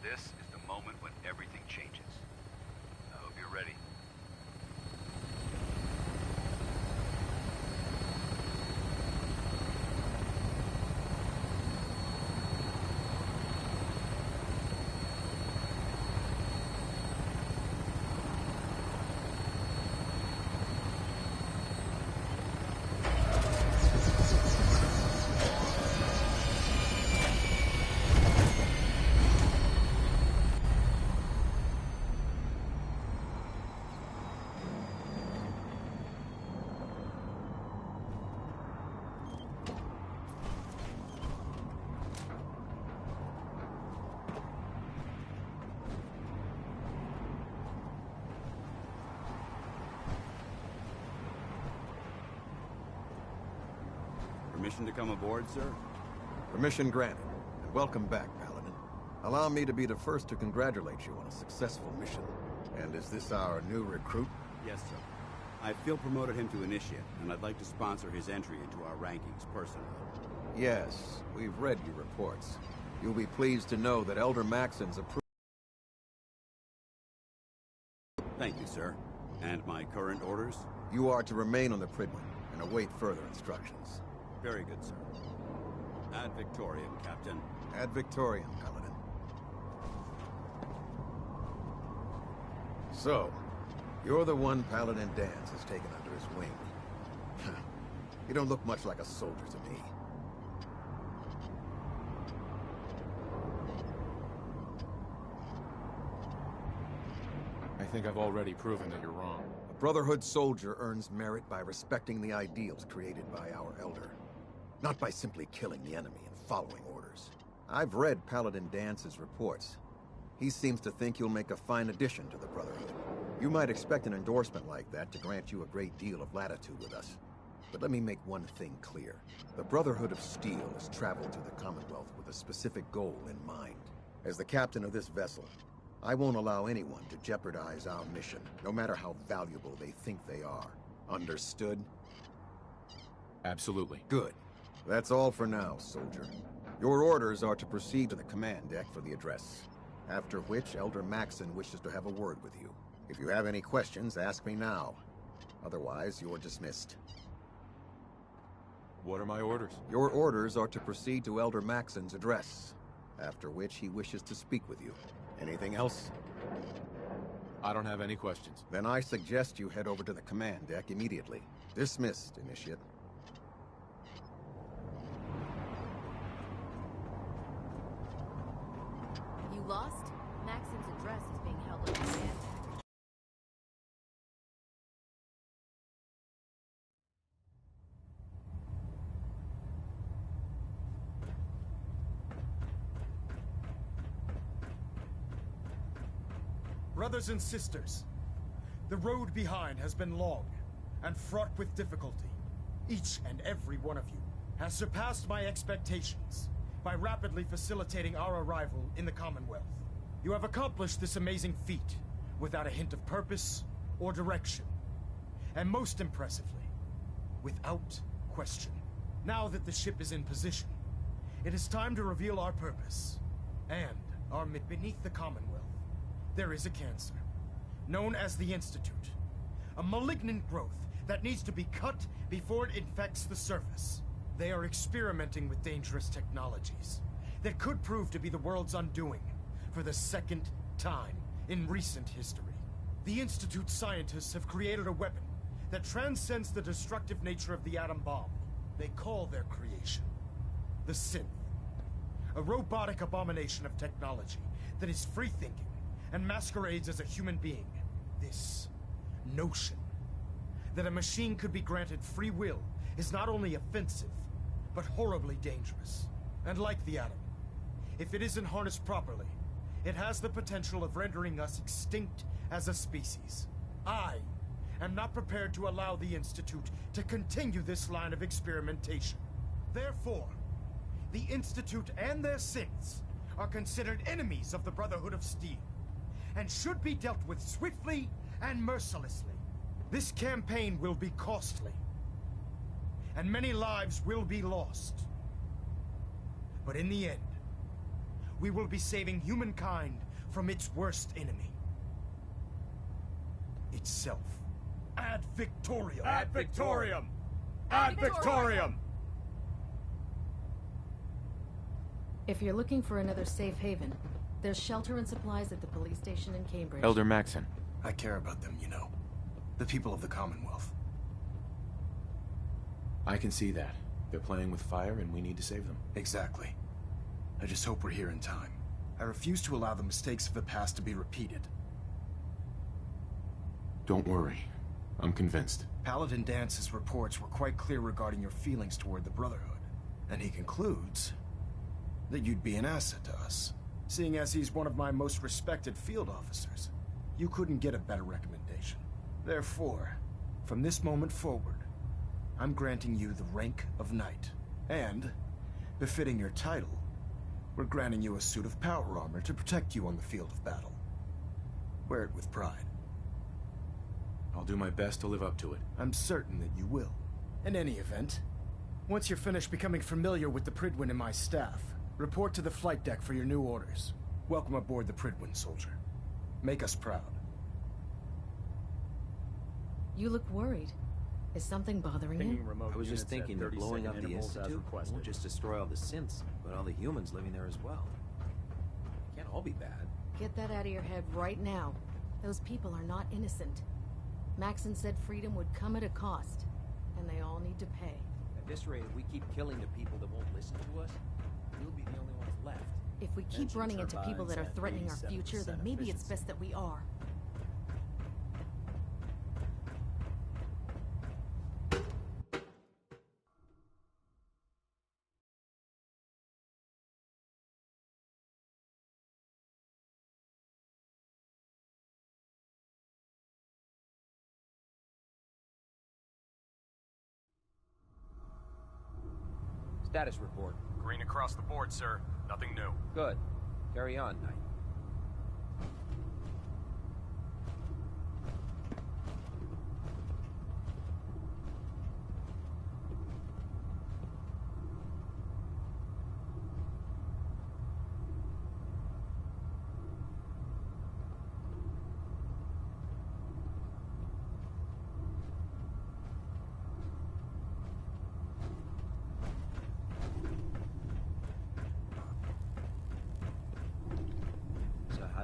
This is the moment when everything changes. I hope you're ready. Permission to come aboard, sir? Permission granted. And welcome back, Paladin. Allow me to be the first to congratulate you on a successful mission. And is this our new recruit? Yes, sir. I feel promoted him to initiate, and I'd like to sponsor his entry into our rankings personally. Yes, we've read your reports. You'll be pleased to know that Elder Maxon's approved. Thank you, sir. And my current orders? You are to remain on the Pridwin and await further instructions. Very good, sir. Ad Victoriam, Captain. Ad Victoriam, Paladin. So, you're the one Paladin Danse has taken under his wing. You don't look much like a soldier to me. I think I've already proven that you're wrong. A Brotherhood soldier earns merit by respecting the ideals created by our Elder. Not by simply killing the enemy and following orders. I've read Paladin Dance's reports. He seems to think you'll make a fine addition to the Brotherhood. You might expect an endorsement like that to grant you a great deal of latitude with us. But let me make one thing clear. The Brotherhood of Steel has traveled to the Commonwealth with a specific goal in mind. As the captain of this vessel, I won't allow anyone to jeopardize our mission, no matter how valuable they think they are. Understood? Absolutely. Good. That's all for now, soldier. Your orders are to proceed to the command deck for the address, after which Elder Maxon wishes to have a word with you. If you have any questions, ask me now. Otherwise, you're dismissed. What are my orders? Your orders are to proceed to Elder Maxon's address, after which he wishes to speak with you. Anything else? I don't have any questions. Then I suggest you head over to the command deck immediately. Dismissed, Initiate. You lost? Maxon's address is being held on command deck. Brothers and sisters, the road behind has been long and fraught with difficulty. Each and every one of you has surpassed my expectations by rapidly facilitating our arrival in the Commonwealth. You have accomplished this amazing feat without a hint of purpose or direction, and most impressively, without question. Now that the ship is in position, it is time to reveal our purpose and our mission. Beneath the Commonwealth, there is a cancer, known as the Institute. A malignant growth that needs to be cut before it infects the surface. They are experimenting with dangerous technologies that could prove to be the world's undoing for the second time in recent history. The Institute scientists have created a weapon that transcends the destructive nature of the atom bomb. They call their creation the Synth, a robotic abomination of technology that is free-thinking and masquerades as a human being. This notion that a machine could be granted free will is not only offensive, but horribly dangerous. And like the atom, if it isn't harnessed properly, it has the potential of rendering us extinct as a species. I am not prepared to allow the Institute to continue this line of experimentation. Therefore, the Institute and their synths are considered enemies of the Brotherhood of Steel, and should be dealt with swiftly and mercilessly. This campaign will be costly, and many lives will be lost. But in the end, we will be saving humankind from its worst enemy. Itself. Ad Victoriam! Ad Victoriam! Ad Victoriam! If you're looking for another safe haven, there's shelter and supplies at the police station in Cambridge. Elder Maxon. I care about them, you know. The people of the Commonwealth. I can see that. They're playing with fire and we need to save them. Exactly. I just hope we're here in time. I refuse to allow the mistakes of the past to be repeated. Don't worry. I'm convinced. Paladin Dance's reports were quite clear regarding your feelings toward the Brotherhood. And he concludes that you'd be an asset to us. Seeing as he's one of my most respected field officers, you couldn't get a better recommendation. Therefore, from this moment forward, I'm granting you the rank of Knight. And, befitting your title, we're granting you a suit of power armor to protect you on the field of battle. Wear it with pride. I'll do my best to live up to it. I'm certain that you will. In any event, once you're finished becoming familiar with the Pridwin and my staff, report to the flight deck for your new orders. Welcome aboard the Pridwin, soldier. Make us proud. You look worried. Is something bothering you? I was just thinking that blowing up the Institute won't just destroy all the synths, but all the humans living there as well. It can't all be bad. Get that out of your head right now. Those people are not innocent. Maxon said freedom would come at a cost, and they all need to pay. At this rate, if we keep killing the people that won't listen to us, we'll be the only ones left. If we keep running into people that are threatening our future, then maybe it's best that we are. Status report. Green across the board, sir. Nothing new. Good. Carry on, Knight.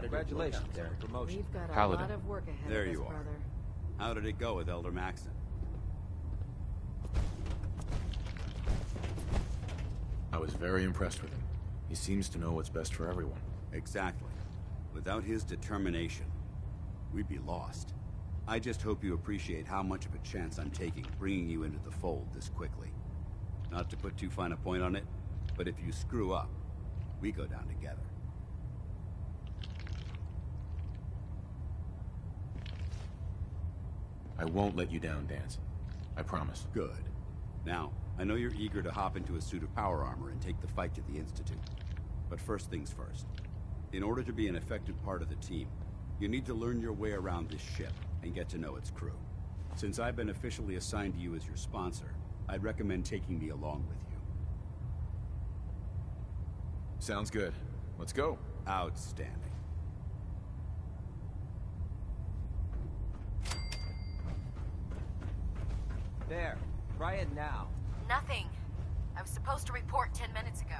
Congratulations, Derek. Promotion. We've got a Paladin. lot of work ahead There of us, you are. brother. How did it go with Elder Maxon? I was very impressed with him. He seems to know what's best for everyone. Exactly. Without his determination, we'd be lost. I just hope you appreciate how much of a chance I'm taking bringing you into the fold this quickly. Not to put too fine a point on it, but if you screw up, we go down together. I won't let you down, Dance. I promise. Good. Now, I know you're eager to hop into a suit of power armor and take the fight to the Institute. But first things first. In order to be an effective part of the team, you need to learn your way around this ship and get to know its crew. Since I've been officially assigned to you as your sponsor, I'd recommend taking me along with you. Sounds good. Let's go. Outstanding. There. Try it now. Nothing. I was supposed to report 10 minutes ago.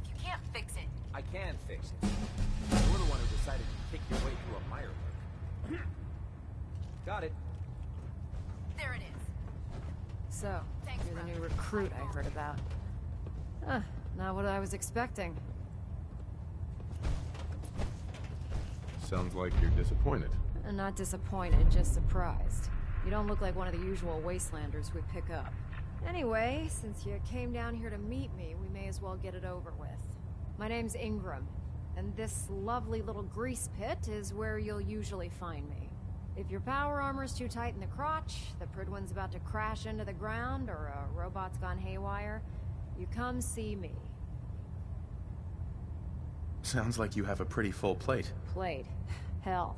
If you can't fix it... I can fix it. You're the one who decided to kick your way through a mire lurk. Got it. There it is. So, you're the new recruit I heard about. Not what I was expecting. Sounds like you're disappointed. Not disappointed, just surprised. You don't look like one of the usual wastelanders we pick up. Anyway, since you came down here to meet me, we may as well get it over with. My name's Ingram, and this lovely little grease pit is where you'll usually find me. If your power armor's too tight in the crotch, the Pridwin's about to crash into the ground, or a robot's gone haywire, you come see me. Sounds like you have a pretty full plate. Plate? Hell,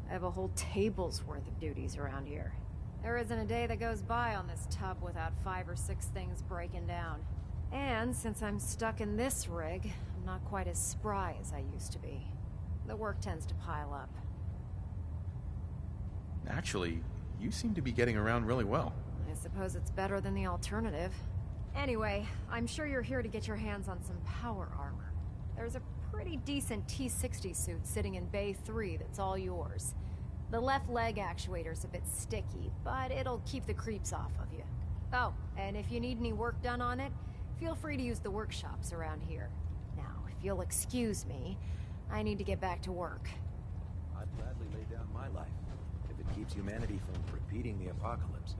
I have a whole table's worth of duties around here. There isn't a day that goes by on this tub without 5 or 6 things breaking down. And since I'm stuck in this rig, I'm not quite as spry as I used to be. The work tends to pile up. Actually, you seem to be getting around really well. I suppose it's better than the alternative. Anyway, I'm sure you're here to get your hands on some power armor. There's a pretty decent T-60 suit sitting in Bay 3 that's all yours. The left leg actuator's a bit sticky, but it'll keep the creeps off of you. Oh, and if you need any work done on it, feel free to use the workshops around here. Now, if you'll excuse me, I need to get back to work. I'd gladly lay down my life if it keeps humanity from repeating the apocalypse.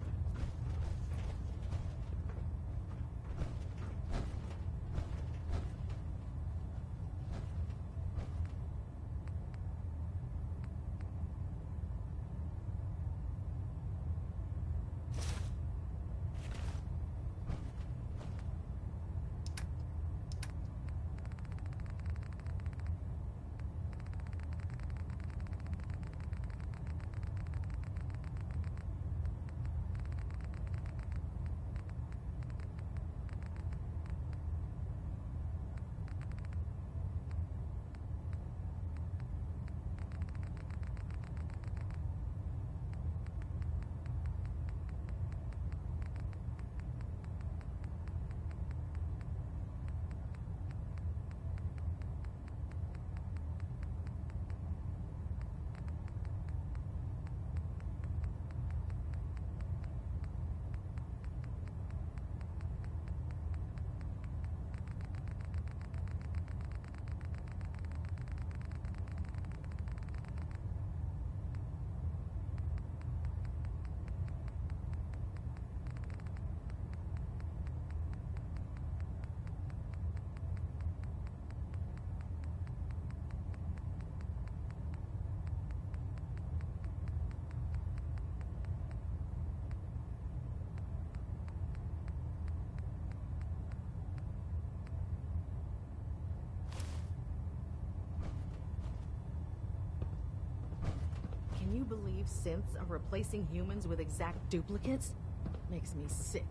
Can you believe synths are replacing humans with exact duplicates? Makes me sick.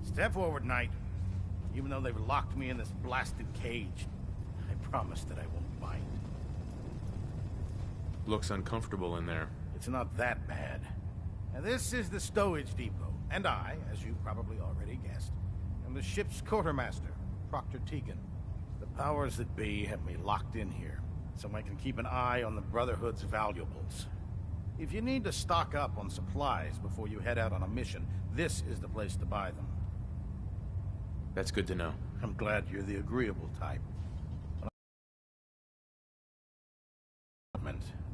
Step forward, Knight. Even though they've locked me in this blasted cage, I promise that I won't mind. Looks uncomfortable in there. It's not that bad. Now, this is the Stowage Depot, and I, as you probably already guessed, am the ship's quartermaster, Proctor Tegan. The powers that be have me locked in here, so I can keep an eye on the Brotherhood's valuables. If you need to stock up on supplies before you head out on a mission, this is the place to buy them. That's good to know. I'm glad you're the agreeable type.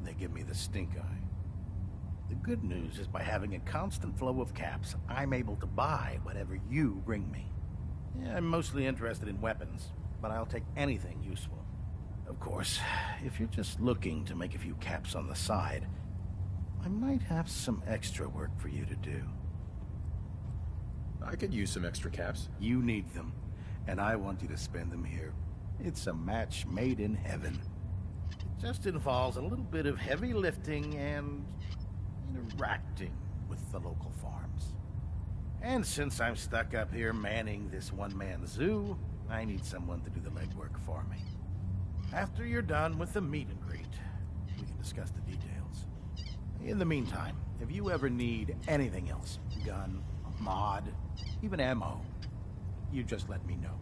They give me the stink eye. The good news is by having a constant flow of caps, I'm able to buy whatever you bring me. Yeah, I'm mostly interested in weapons, but I'll take anything useful. Of course, if you're just looking to make a few caps on the side, I might have some extra work for you to do. I could use some extra caps. You need them, and I want you to spend them here. It's a match made in heaven. It just involves a little bit of heavy lifting and interacting with the local farms. And since I'm stuck up here manning this one-man zoo, I need someone to do the legwork for me. After you're done with the meet and greet, we can discuss the details. In the meantime, if you ever need anything else, gun, mod, even ammo, you just let me know.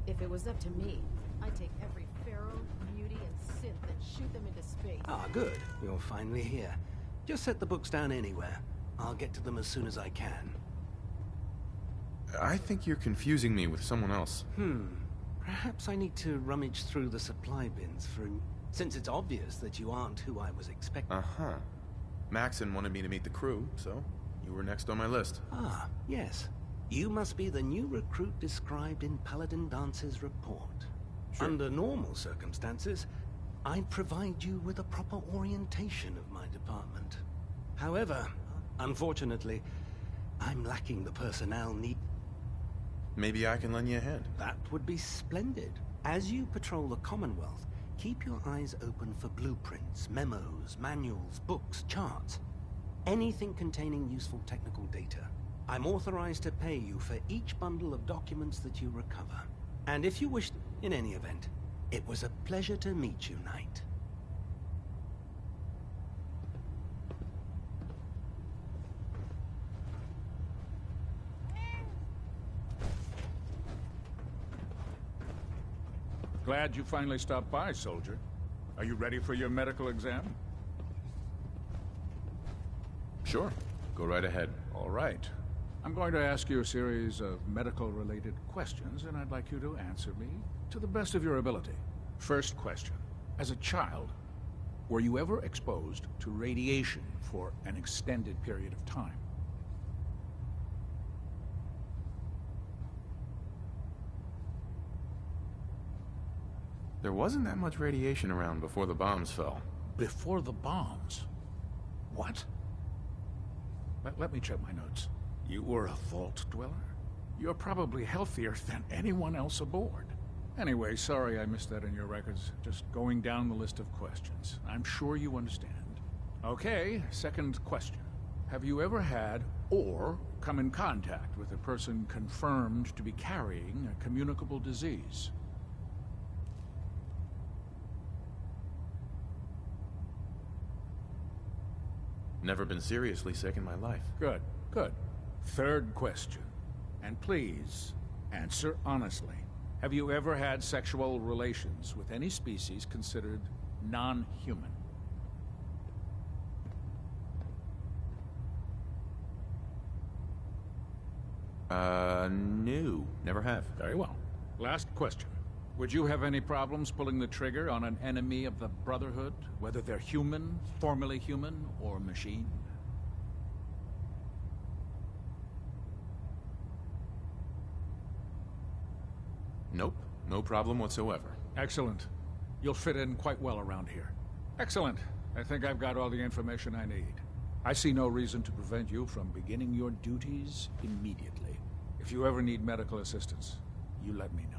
If it was up to me, I'd take every pharaoh, mutie, and synth and shoot them into space. Ah, good. You're finally here. Just set the books down anywhere. I'll get to them as soon as I can. I think you're confusing me with someone else. Perhaps I need to rummage through the supply bins since it's obvious that you aren't who I was expecting. Uh-huh. Maxon wanted me to meet the crew, so You were next on my list. Ah, yes. You must be the new recruit described in Paladin Dance's report. Sure. Under normal circumstances, I'd provide you with a proper orientation of my department. However, unfortunately, I'm lacking the personnel need. Maybe I can lend you a hand. That would be splendid. As you patrol the Commonwealth, keep your eyes open for blueprints, memos, manuals, books, charts. Anything containing useful technical data. I'm authorized to pay you for each bundle of documents that you recover. And if you wish, in any event, it was a pleasure to meet you, Knight. Glad you finally stopped by, soldier. Are you ready for your medical exam? Sure. Go right ahead. All right. I'm going to ask you a series of medical-related questions, and I'd like you to answer me to the best of your ability. First question. As a child, were you ever exposed to radiation for an extended period of time? There wasn't that much radiation around before the bombs fell. Before the bombs? What? Let me check my notes. You were a vault dweller? You're probably healthier than anyone else aboard. Anyway, sorry I missed that in your records. Just going down the list of questions. I'm sure you understand. Okay, second question. Have you ever had or come in contact with a person confirmed to be carrying a communicable disease? Never been seriously sick in my life. Good, good. Third question. And please, answer honestly. Have you ever had sexual relations with any species considered non-human? No. Never have. Very well. Last question. Would you have any problems pulling the trigger on an enemy of the Brotherhood, whether they're human, formerly human, or machine? Nope. No problem whatsoever. Excellent. You'll fit in quite well around here. Excellent. I think I've got all the information I need. I see no reason to prevent you from beginning your duties immediately. If you ever need medical assistance, you let me know.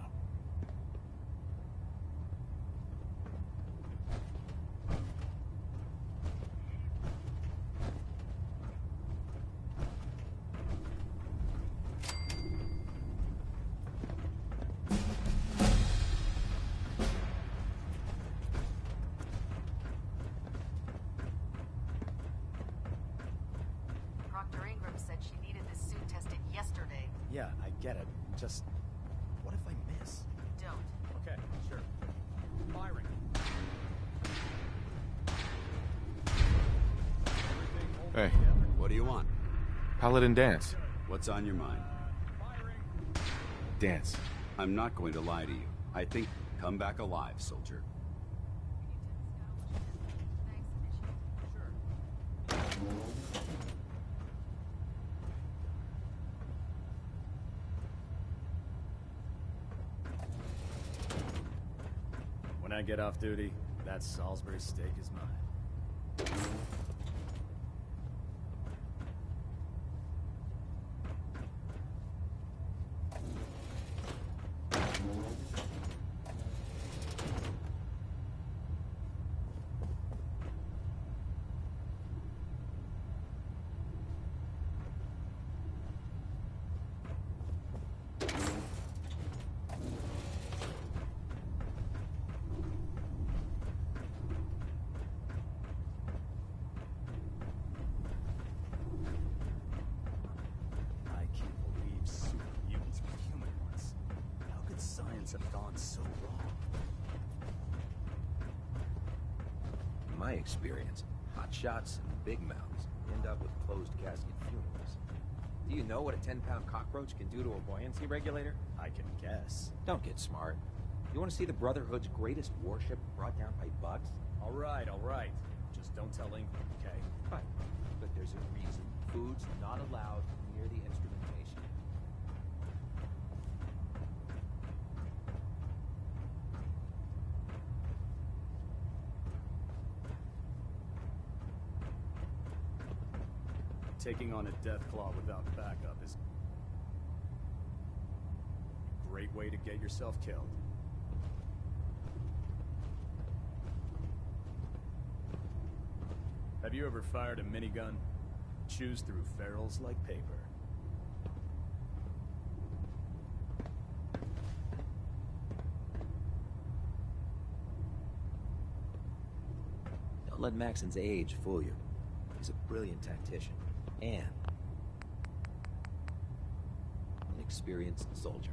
Yeah, I get it. Just... what if I miss? Don't. Okay, sure. Firing. Hey. What do you want? Paladin Dance. What's on your mind? Dance. I'm not going to lie to you. I think come back alive, soldier. When I get off duty, that Salisbury steak is mine. Have gone so wrong. In my experience, hot shots and big mouths end up with closed casket funerals. Do you know what a 10-pound cockroach can do to a buoyancy regulator? I can guess. Don't get smart. You want to see the Brotherhood's greatest warship brought down by bugs? All right, all right. Just don't tell Ingram, okay? Right. But there's a reason Food's not allowed near the instrumentation. Taking on a Deathclaw without backup is a great way to get yourself killed. Have you ever fired a minigun? Chews through ferrules like paper. Don't let Maxon's age fool you. He's a brilliant tactician and an experienced soldier.